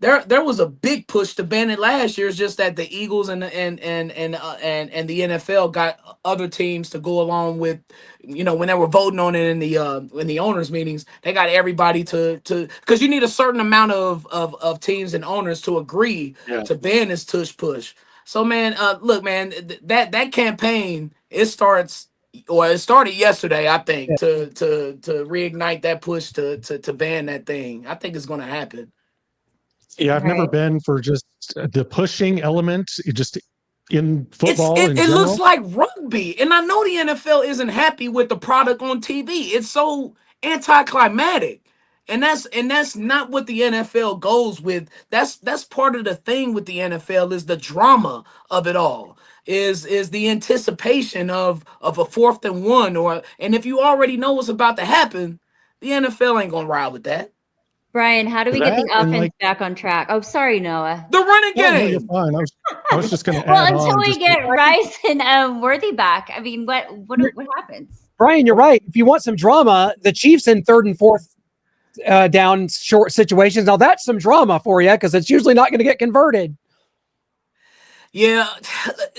there was a big push to ban it last year. It's just that the Eagles and the NFL got other teams to go along with, when they were voting on it in the owners meetings, they got everybody to because you need a certain amount of teams and owners to agree to ban this tush push. So man, look, man, that campaign, it started yesterday, I think, to reignite that push to ban that thing. I think it's going to happen. Yeah, I've never been for just the pushing element, just in football. It looks like rugby, and I know the NFL isn't happy with the product on TV. It's so anticlimactic, and that's not what the NFL goes with. That's part of the thing with the NFL, is the drama of it all. Is the anticipation of a 4th and 1, and if you already know what's about to happen, the NFL ain't gonna ride with that. Brian, how do we get the offense back on track? Oh, sorry, Noah. The running game. No, you're fine. I was just going to add well, until on. we get Rice and Worthy back, I mean, what happens? Brian, you're right. If you want some drama, the Chiefs in 3rd and 4th down short situations. Now that's some drama for you, because it's usually not going to get converted. Yeah,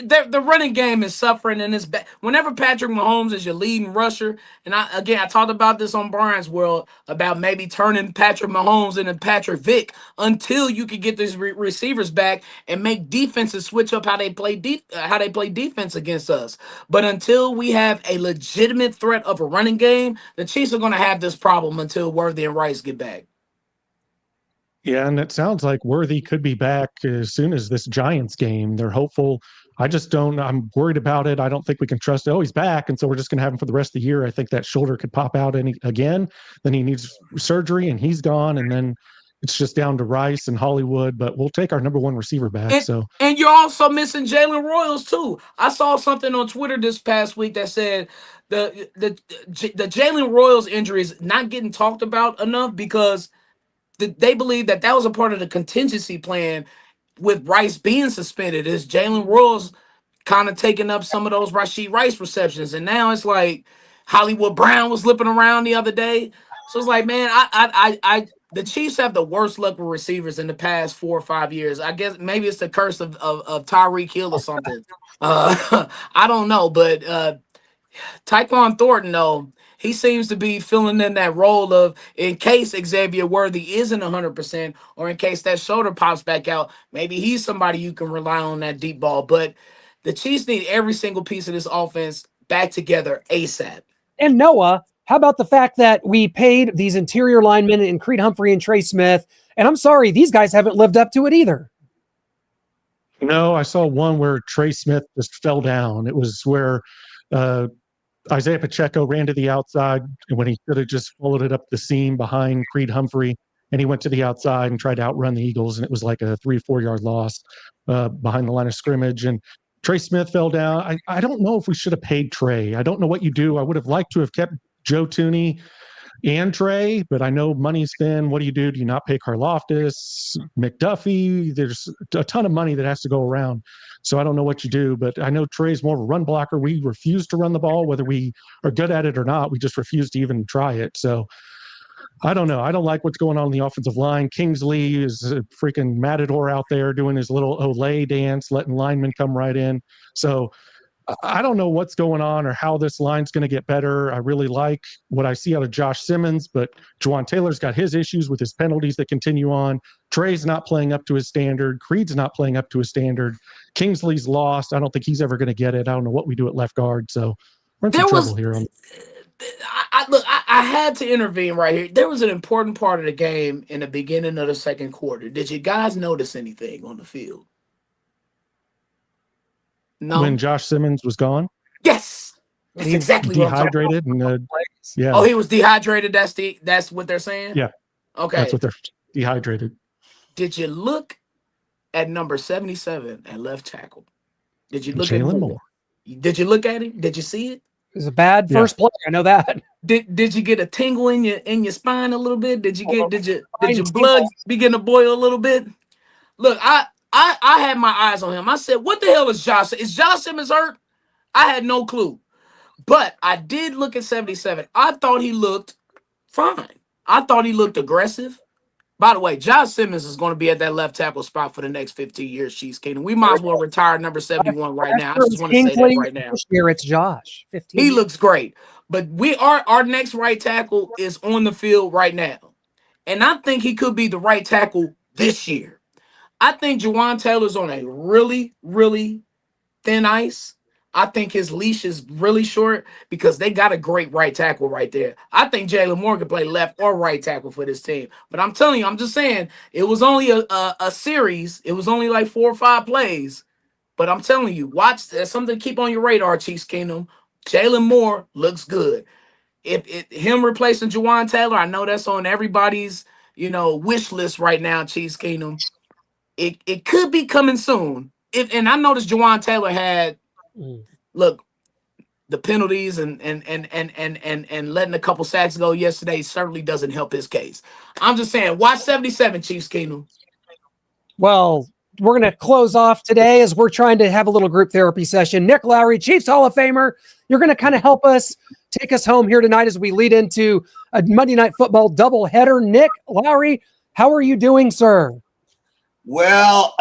the running game is suffering, and it's bad. Whenever Patrick Mahomes is your leading rusher, and I talked about this on Brian's World about maybe turning Patrick Mahomes into Patrick Vick until you can get these receivers back and make defenses switch up how they play defense against us. But until we have a legitimate threat of a running game, the Chiefs are going to have this problem until Worthy and Rice get back. Yeah, and it sounds like Worthy could be back as soon as this Giants game. They're hopeful I just don't. I'm worried about it. I don't think we can trust. Oh, he's back, and so we're just going to have him for the rest of the year. I think that shoulder could pop out again. Then he needs surgery, and he's gone. And then it's just down to Rice and Hollywood. But we'll take our number one receiver back. And you're also missing Jalen Royals too. I saw something on Twitter this past week that said the Jalen Royals injury is not getting talked about enough because they believe that was a part of the contingency plan with Rice being suspended. Is Jalen Royals kind of taking up some of those Rashid Rice receptions, and now it's like Hollywood Brown was lipping around the other day. So it's like, man, I the Chiefs have the worst luck with receivers in the past 4 or 5 years. I guess maybe it's the curse of Tyreek Hill or something. I don't know, but Tyquan Thornton, though, he seems to be filling in that role of in case Xavier Worthy isn't 100%, or in case that shoulder pops back out, maybe he's somebody you can rely on that deep ball. But the Chiefs need every single piece of this offense back together ASAP. And Noah, how about the fact that we paid these interior linemen in Creed Humphrey and Trey Smith? And I'm sorry, these guys haven't lived up to it either. No, I saw one where Trey Smith just fell down. It was where Isaiah Pacheco ran to the outside when he could have just followed it up the seam behind Creed Humphrey, and he went to the outside and tried to outrun the Eagles, and it was like a 3 or 4 yard loss behind the line of scrimmage. And Trey Smith fell down. I don't know if we should have paid Trey. I don't know what you do. I would have liked to have kept Joe Tooney and Trey, but I know money's thin. What do you do? Do you not pay Karlaftis, McDuffie? There's a ton of money that has to go around. So I don't know what you do, but I know Trey's more of a run blocker. We refuse to run the ball, whether we are good at it or not. We just refuse to even try it. So I don't know. I don't like what's going on in the offensive line. Kingsley is a freaking matador out there doing his little Olay dance, letting linemen come right in. So I don't know what's going on or how this line's going to get better. I really like what I see out of Josh Simmons, but Juwan Taylor's got his issues with his penalties that continue on. Trey's not playing up to his standard. Creed's not playing up to his standard. Kingsley's lost. I don't think he's ever going to get it. I don't know what we do at left guard. So we're in some trouble here. I had to intervene right here. There was an important part of the game in the beginning of the second quarter. Did you guys notice anything on the field? No. When Josh Simmons was gone? Yes. That's exactly dehydrated what I'm and yeah. Oh, he was dehydrated. That's what they're saying? Yeah. Okay. That's what they're dehydrated. Did you look at number 77 at left tackle? Did you look at Jalen Moore? Did you look at him? Did you see it? It was a bad first play. I know that. Did you get a tingle in your spine a little bit? Did your blood begin to boil a little bit? Look, I had my eyes on him. I said, what the hell is Josh? Is Josh Simmons hurt? I had no clue. But I did look at 77. I thought he looked fine. I thought he looked aggressive. By the way, Josh Simmons is going to be at that left tackle spot for the next 15 years, Chiefs Kingdom. We might as well retire number 71 right now. I just want to say that right now. This year it's Josh. 15 he looks great. But our next right tackle is on the field right now. And I think he could be the right tackle this year. I think Juwan Taylor's on a really, really thin ice. I think his leash is really short because they got a great right tackle right there. I think Jalen Moore could play left or right tackle for this team. But I'm telling you, I'm just saying, it was only a series. It was only like 4 or 5 plays. But I'm telling you, watch. There's something to keep on your radar, Chiefs Kingdom. Jalen Moore looks good. If him replacing Juwan Taylor, I know that's on everybody's wish list right now, Chiefs Kingdom. It could be coming soon. And I noticed Juwan Taylor had look, the penalties and letting a couple sacks go yesterday certainly doesn't help his case. I'm just saying, watch 77, Chiefs Kingdom. Well, we're going to close off today as we're trying to have a little group therapy session. Nick Lowery, Chiefs Hall of Famer, you're going to kind of help us take us home here tonight as we lead into a Monday Night Football doubleheader. Nick Lowery, how are you doing, sir? Well,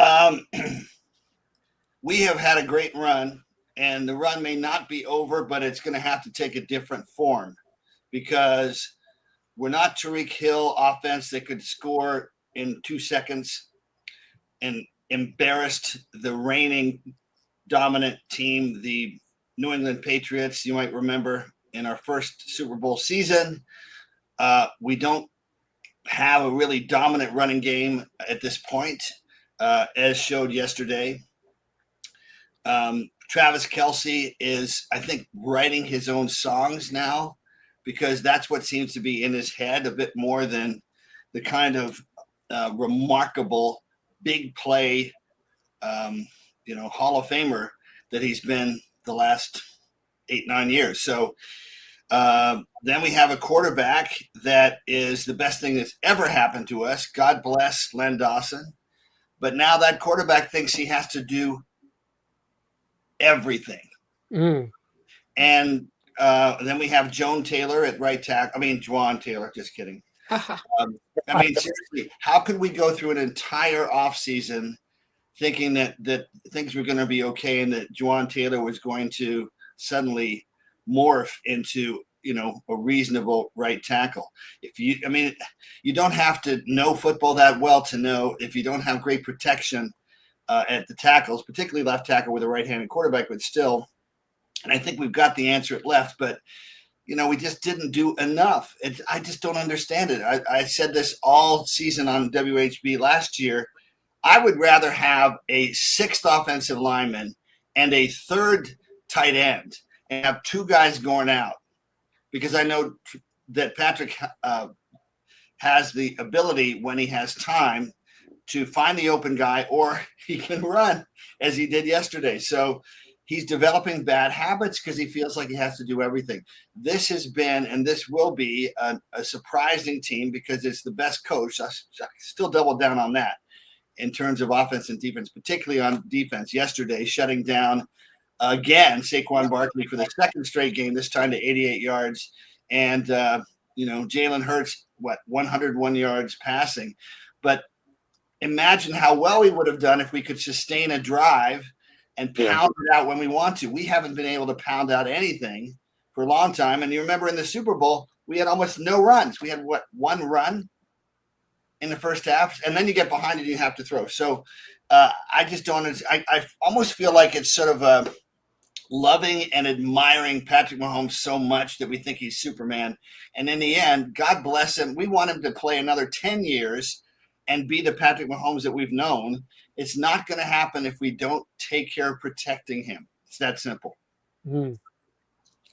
we have had a great run. And the run may not be over, but it's going to have to take a different form because we're not Tariq Hill offense that could score in 2 seconds and embarrassed the reigning dominant team, the New England Patriots. You might remember in our first Super Bowl season, we don't have a really dominant running game at this point, as showed yesterday. Travis Kelce is, I think, writing his own songs now, because that's what seems to be in his head a bit more than the kind of remarkable big play, Hall of Famer that he's been the last 8-9 years. So then we have a quarterback that is the best thing that's ever happened to us. God bless Len Dawson. But now that quarterback thinks he has to do everything. And then we have Juwan Taylor at right tackle. Juwan Taylor, just kidding. Seriously, how could we go through an entire offseason thinking that things were going to be okay and that Juwan Taylor was going to suddenly morph into, a reasonable right tackle? You don't have to know football that well to know if you don't have great protection at the tackles, particularly left tackle with a right-handed quarterback, but still. And I think we've got the answer at left, but we just didn't do enough. I just don't understand it. I said this all season on WHB last year. I would rather have a 6th offensive lineman and a 3rd tight end and have 2 guys going out, because I know that Patrick has the ability, when he has time, to find the open guy, or he can run as he did yesterday. So he's developing bad habits because he feels like he has to do everything. This has been, and this will be, a surprising team because it's the best coach. I still double down on that in terms of offense and defense, particularly on defense. Yesterday, shutting down again Saquon Barkley for the 2nd straight game, this time to 88 yards. And, Jalen Hurts, 101 yards passing. But imagine how well we would have done if we could sustain a drive and pound it out when we want to. We haven't been able to pound out anything for a long time. And you remember in the Super Bowl, we had almost no runs. We had, 1 run in the first half, and then you get behind and you have to throw. So I just don't – I almost feel like it's sort of loving and admiring Patrick Mahomes so much that we think he's Superman. And in the end, God bless him, we want him to play another 10 years and be the Patrick Mahomes that we've known. It's not going to happen if we don't take care of protecting him. It's that simple.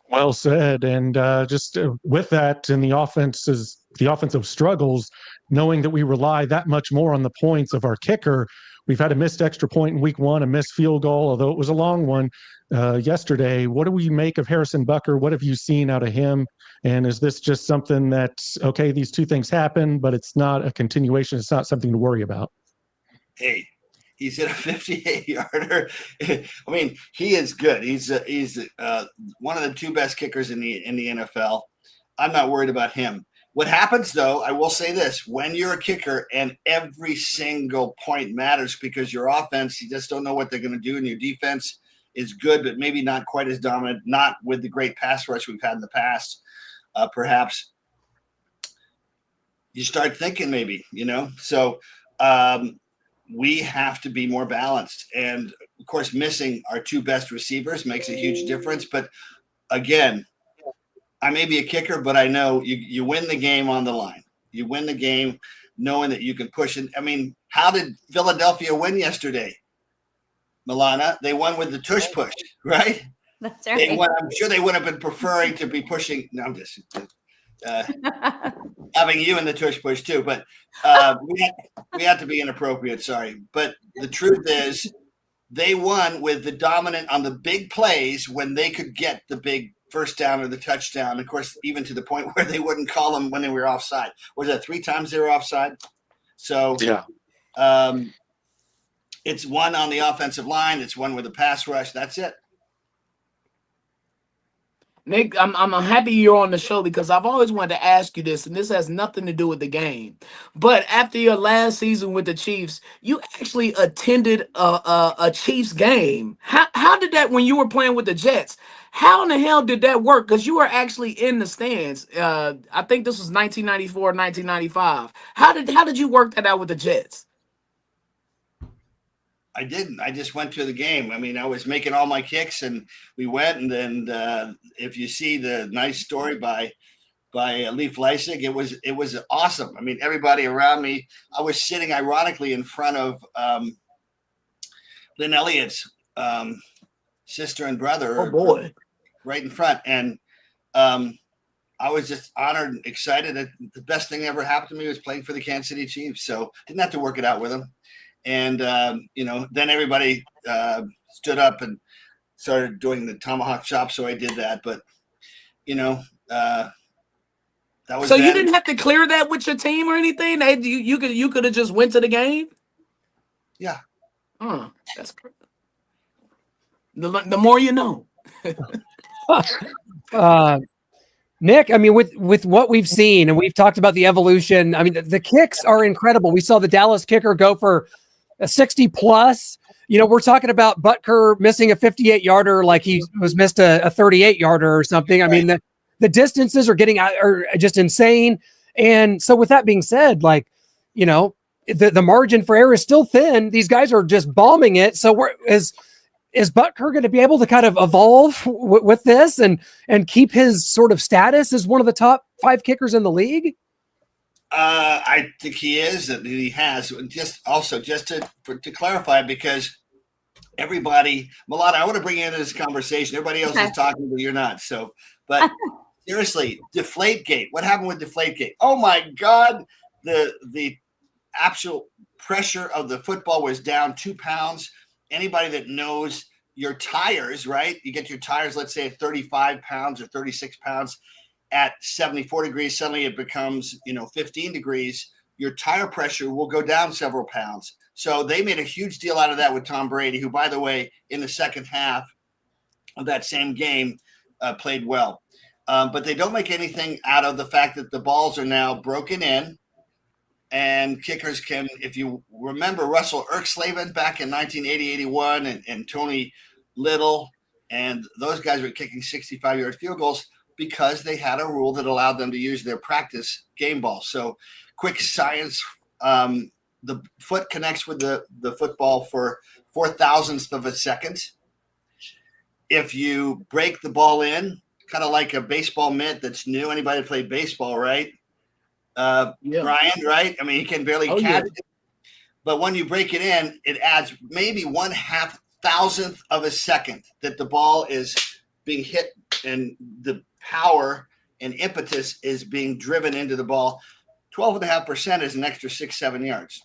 Well said. And just with that, and the offensive struggles, knowing that we rely that much more on the points of our kicker. We've had a missed extra point in week 1, a missed field goal, although it was a long one yesterday. What do we make of Harrison Butker? What have you seen out of him? And is this just something that, okay, these 2 things happen, but it's not a continuation? It's not something to worry about. Hey, he's hit a 58-yarder. He is good. He's one of the 2 best kickers in the NFL. I'm not worried about him. What happens, though, I will say this: when you're a kicker and every single point matters because your offense, you just don't know what they're going to do, and your defense is good, but maybe not quite as dominant, not with the great pass rush we've had in the past, perhaps. You start thinking maybe, So we have to be more balanced. And, of course, missing our 2 best receivers makes a huge difference. But, again, I may be a kicker, but I know you win the game on the line. You win the game knowing that you can push it. How did Philadelphia win yesterday, Milana? They won with the tush push, right? That's right. I'm sure they would have been preferring to be pushing. No, I'm just having you in the tush push too. But we had to be inappropriate. Sorry. But the truth is they won with the dominant on the big plays when they could get the big first down or the touchdown. Of course, even to the point where they wouldn't call them when they were offside. Was that 3 times they were offside? So it's one on the offensive line. It's one with a pass rush. That's it. Nick, I'm happy you're on the show because I've always wanted to ask you this, and this has nothing to do with the game. But after your last season with the Chiefs, you actually attended a Chiefs game. How did that, when you were playing with the Jets, how in the hell did that work? Because you were actually in the stands. I think this was 1994, 1995. How did you work that out with the Jets? I didn't. I just went to the game. I was making all my kicks, and we went. And then, if you see the nice story by Leif Leipzig, it was awesome. Everybody around me. I was sitting, ironically, in front of Lynn Elliott's sister and brother. Oh boy. Right in front. And I was just honored and excited. The best thing that ever happened to me was playing for the Kansas City Chiefs. So didn't have to work it out with them. And, then everybody stood up and started doing the tomahawk chop. So I did that. But, that was so then. you didn't have to clear that with your team or anything? You could have just went to the game? Yeah. That's great. The more you know. Nick, I mean, with what we've seen, and we've talked about the evolution. I mean, the kicks are incredible. We saw the Dallas kicker go for a 60 plus. We're talking about Butker missing a 58-yarder like he was missed a 38-yarder or something. I mean, the distances are just insane. And so with that being said, the margin for error is still thin. These guys are just bombing it. So is Butker going to be able to kind of evolve with this and keep his sort of status as one of the top 5 kickers in the league? I think he is, and he has. Just to clarify, because everybody, Milana, I want to bring you into this conversation. Everybody else is talking, but you're not. So, but seriously, Deflategate. What happened with Deflategate? Oh my God, the actual pressure of the football was down 2 pounds. Anybody that knows your tires, right? You get your tires, let's say at 35 pounds or 36 pounds. At 74 degrees, suddenly it becomes, 15 degrees. Your tire pressure will go down several pounds. So they made a huge deal out of that with Tom Brady, who, by the way, in the second half of that same game, played well. But they don't make anything out of the fact that the balls are now broken in. And kickers can, if you remember Russell Erxleben back in 1980-81 and Tony Little, and those guys were kicking 65-yard field goals because they had a rule that allowed them to use their practice game ball. So quick science, the foot connects with the football for 4,000ths of a second. If you break the ball in, kind of like a baseball mitt that's new, anybody that played baseball, right? Brian, right? I mean, he can barely catch it. But when you break it in, it adds maybe 1/2,000th of a second that the ball is being hit, and the power and impetus is being driven into the ball. 12.5% is an extra 6-7 yards.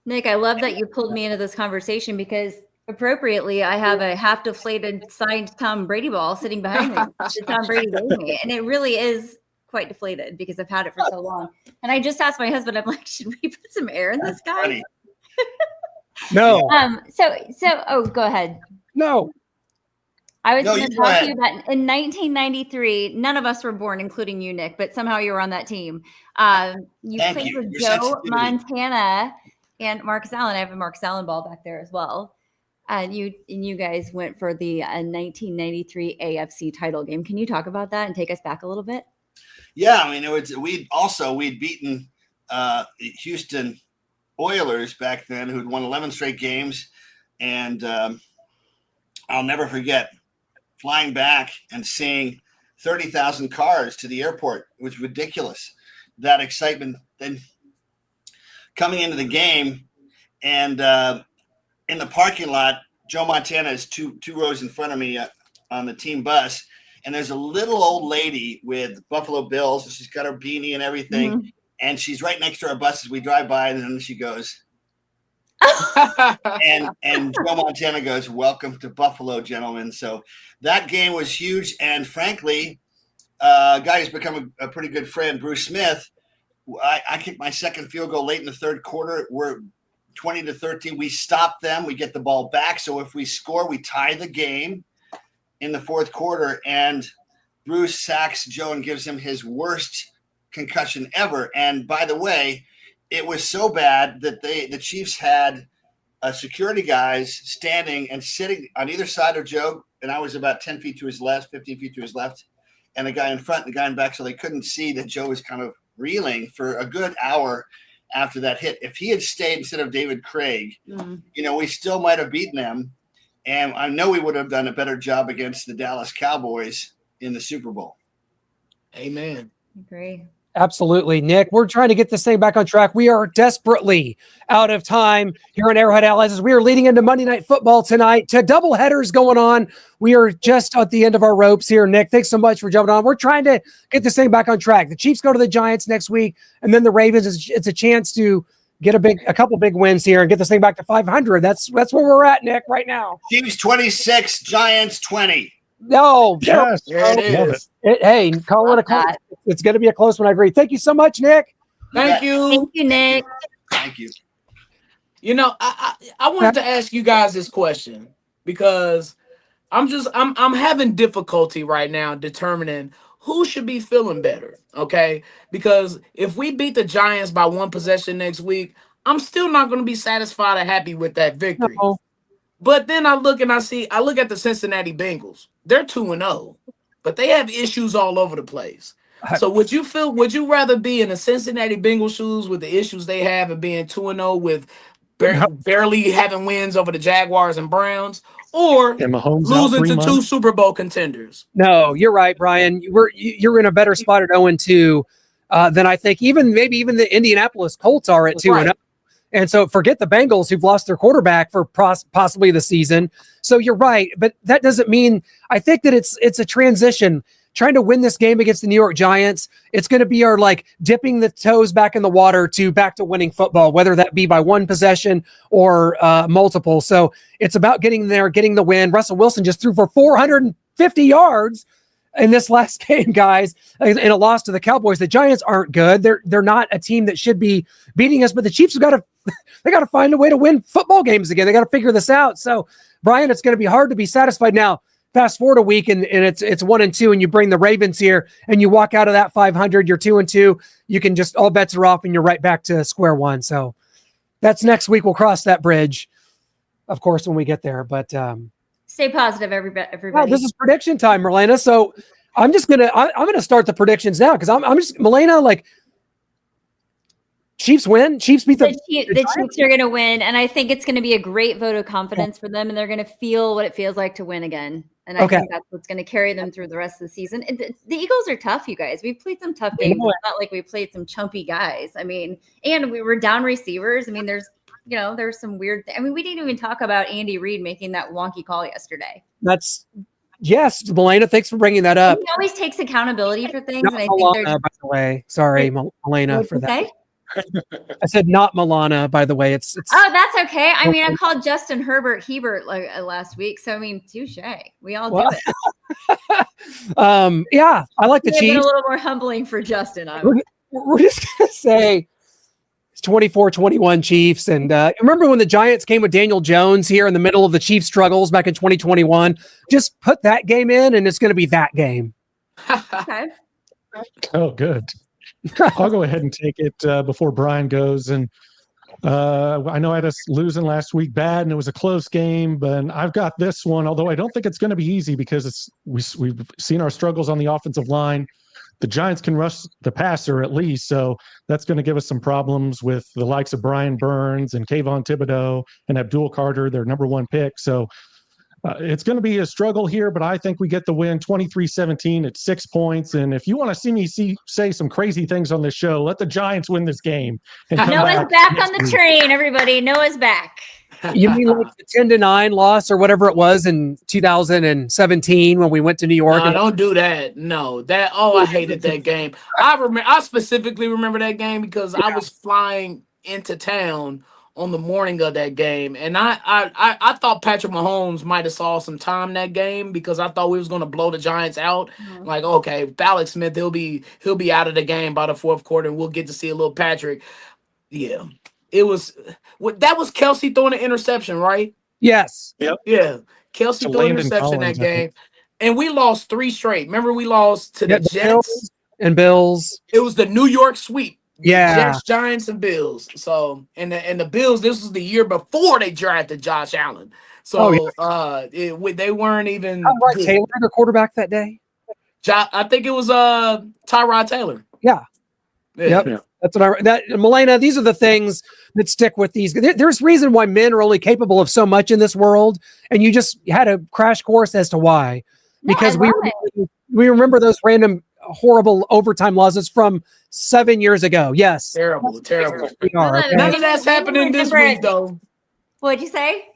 Nick, I love that you pulled me into this conversation because appropriately, I have a half deflated signed Tom Brady ball sitting behind me that Tom Brady gave me. And it really is quite deflated because I've had it for so long. And I just asked my husband, I'm like, should we put some air in this guy? No. Go ahead. No. I was going to talk to you about in 1993, none of us were born, including you, Nick, but somehow you were on that team. You played with Joe Montana and Marcus Allen. I have a Marcus Allen ball back there as well. And you guys went for the 1993 AFC title game. Can you talk about that and take us back a little bit? Yeah, I mean, we'd beaten Houston Oilers back then, who'd won 11 straight games, and I'll never forget flying back and seeing 30,000 cars to the airport. It was ridiculous, that excitement. Then coming into the game, and in the parking lot, Joe Montana is two rows in front of me on the team bus. And there's a little old lady with Buffalo Bills, and she's got her beanie and everything. Mm-hmm. And she's right next to our bus as we drive by, and then she goes, and Joe Montana goes, "Welcome to Buffalo, gentlemen." So that game was huge. And frankly, a guy who's become a pretty good friend, Bruce Smith, I kicked my second field goal late in the third quarter. We're 20-13. We stop them. We get the ball back. So if we score, we tie the game in the fourth quarter, and Bruce sacks Joe and gives him his worst concussion ever. And by the way, it was so bad that the Chiefs had security guys standing and sitting on either side of Joe, and I was about 10 feet to his left, 15 feet to his left, and the guy in front and the guy in back, so they couldn't see that Joe was kind of reeling for a good hour after that hit. If he had stayed instead of David Craig, we still might have beaten them. And I know we would have done a better job against the Dallas Cowboys in the Super Bowl. Amen. Agree. Absolutely, Nick. We're trying to get this thing back on track. We are desperately out of time here on Arrowhead Allies as we are leading into Monday Night Football tonight. To double headers going on. We are just at the end of our ropes here, Nick. Thanks so much for jumping on. We're trying to get this thing back on track. The Chiefs go to the Giants next week, and then the Ravens. It's a chance to get a couple big wins here and get this thing back to 500. That's where we're at, Nick, right now. Chiefs 26, Giants 20. No, Yes. There it Love is. hey, call it a close. It's going to be a close one. I agree. Thank you so much, Nick. Thank you. Thank you, Nick. Thank you. You know, I wanted to ask you guys this question because I'm having difficulty right now determining who should be feeling better. Okay, because if we beat the Giants by one possession next week, I'm still not going to be satisfied or happy with that victory. No. But then I look at the Cincinnati Bengals. They're 2-0, but they have issues all over the place. So would you rather be in the Cincinnati Bengals shoes with the issues they have and being 2-0 with barely having wins over the Jaguars and Browns, or And Mahomes out losing 3 to months? 2 Super Bowl contenders? No, you're right, Brian. You're in a better spot at 0-2 than I think maybe even the Indianapolis Colts are at 2-0. Right. And so forget the Bengals who've lost their quarterback for possibly the season. So you're right, but that doesn't mean I think that it's a transition. Trying to win this game against the New York Giants, it's going to be our dipping the toes back in the water back to winning football, whether that be by one possession or multiple. So it's about getting there, getting the win. Russell Wilson just threw for 450 yards in this last game, guys, in a loss to the Cowboys. The Giants aren't good. They're not a team that should be beating us, but the Chiefs have got to find a way to win football games again. They got to figure this out. So, Brian, it's going to be hard to be satisfied now. Fast forward a week and it's 1-2, and you bring the Ravens here and you walk out of that 500. You're 2-2. You can just all bets are off and you're right back to square one. So that's next week. We'll cross that bridge, of course, when we get there. But Stay positive, everybody. well, this is prediction time, Marlena. So I'm gonna start the predictions now because I'm just Marlena. Chiefs win. Chiefs beat the Chiefs are going to win, and I think it's going to be a great vote of confidence for them, and they're going to feel what it feels like to win again. And I think that's what's going to carry them through the rest of the season. The Eagles are tough, you guys. We've played some tough games. It's not like we played some chumpy guys. I mean, and we were down receivers. I mean, there's some weird thing. I mean, we didn't even talk about Andy Reid making that wonky call yesterday. Yes, Marlena, thanks for bringing that up. He always takes accountability for things. Not And I Milana, think by the way. Sorry, Marlena, for that. Okay? I said not Milana, by the way. It's oh, that's okay. I mean, I called Justin Hebert last week. So, I mean, touche. We all do it. Yeah, I like the Chiefs. Been a little more humbling for Justin. We're just going to say it's 24-21 Chiefs. And remember when the Giants came with Daniel Jones here in the middle of the Chiefs struggles back in 2021? Just put that game in, and it's going to be that game. Okay. Oh, good. I'll go ahead and take it before Brian goes. And I know I had us losing last week bad, and it was a close game. But I've got this one, although I don't think it's going to be easy because we've seen our struggles on the offensive line. The Giants can rush the passer at least, so that's going to give us some problems with the likes of Brian Burns and Kayvon Thibodeau and Abdul Carter, their number one pick. So it's going to be a struggle here, but I think we get the win 23-17 at 6 points. And if you want to see me say some crazy things on this show, let the Giants win this game. Noah's back on the train, everybody. Noah's back. You mean like the 10-9 loss or whatever it was in 2017 when we went to New York? No, don't do that. No, I hated that game. I specifically remember that game because I was flying into town on the morning of that game, and I thought Patrick Mahomes might have saw some time that game because I thought we was going to blow the Giants out. Mm-hmm. Like, okay, with Alex Smith, he'll be out of the game by the fourth quarter, and we'll get to see a little Patrick. Yeah, that was Kelsey throwing an interception, right? Yes. Yep. Yeah, Kelsey threw an interception that game, and we lost 3 straight. Remember, we lost to the Jets and Bills. It was the New York sweep. Yeah, Jets, Giants, and Bills. So, and the Bills, this was the year before they drafted Josh Allen. So, they weren't even. Right, Taylor, the quarterback that day. I think it was Tyrod Taylor. Yeah. Yep. Yeah. That's what Milena. These are the things that stick with these. There's reason why men are only capable of so much in this world, and you just had a crash course as to why. Because we remember those random horrible overtime losses from 7 years ago. Yes. Terrible. We are, okay? None of that's happening this week, though. What'd you say?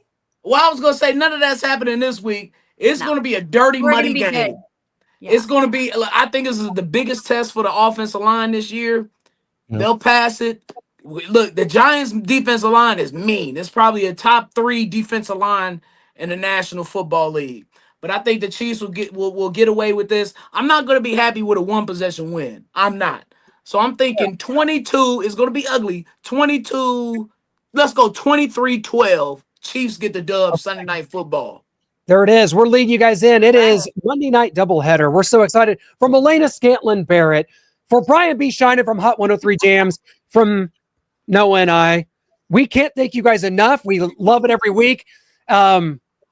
Well, I was going to say none of that's happening this week. It's going to be a dirty, We're gonna muddy be game. good. Yeah. It's going to be, I think this is the biggest test for the offensive line this year. Yep. They'll pass it. Look, the Giants' defensive line is mean. It's probably a top 3 defensive line in the National Football League. But I think the Chiefs will get away with this. I'm not going to be happy with a 1-possession win. I'm not. So I'm thinking 22 is going to be ugly. 22, let's go 23-12. Chiefs get the dub Sunday Night Football. There it is. We're leading you guys in. It is Monday night doubleheader. We're so excited. From Elena Scantlin Barrett, for Brian B. Shiner from Hot 103 Jams, from Noah and I. We can't thank you guys enough. We love it every week.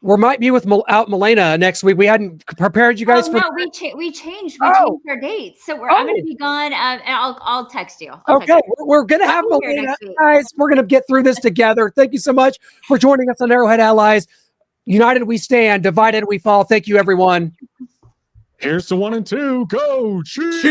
We might be without Milena next week. We hadn't prepared you guys for. No, we changed. We changed our dates, so I'm going to be gone. And I'll text you. Okay, we're going to have Milena, guys. We're going to get through this together. Thank you so much for joining us on Arrowhead Allies. United we stand, divided we fall. Thank you, everyone. Here's to 1 and 2. Go Chiefs!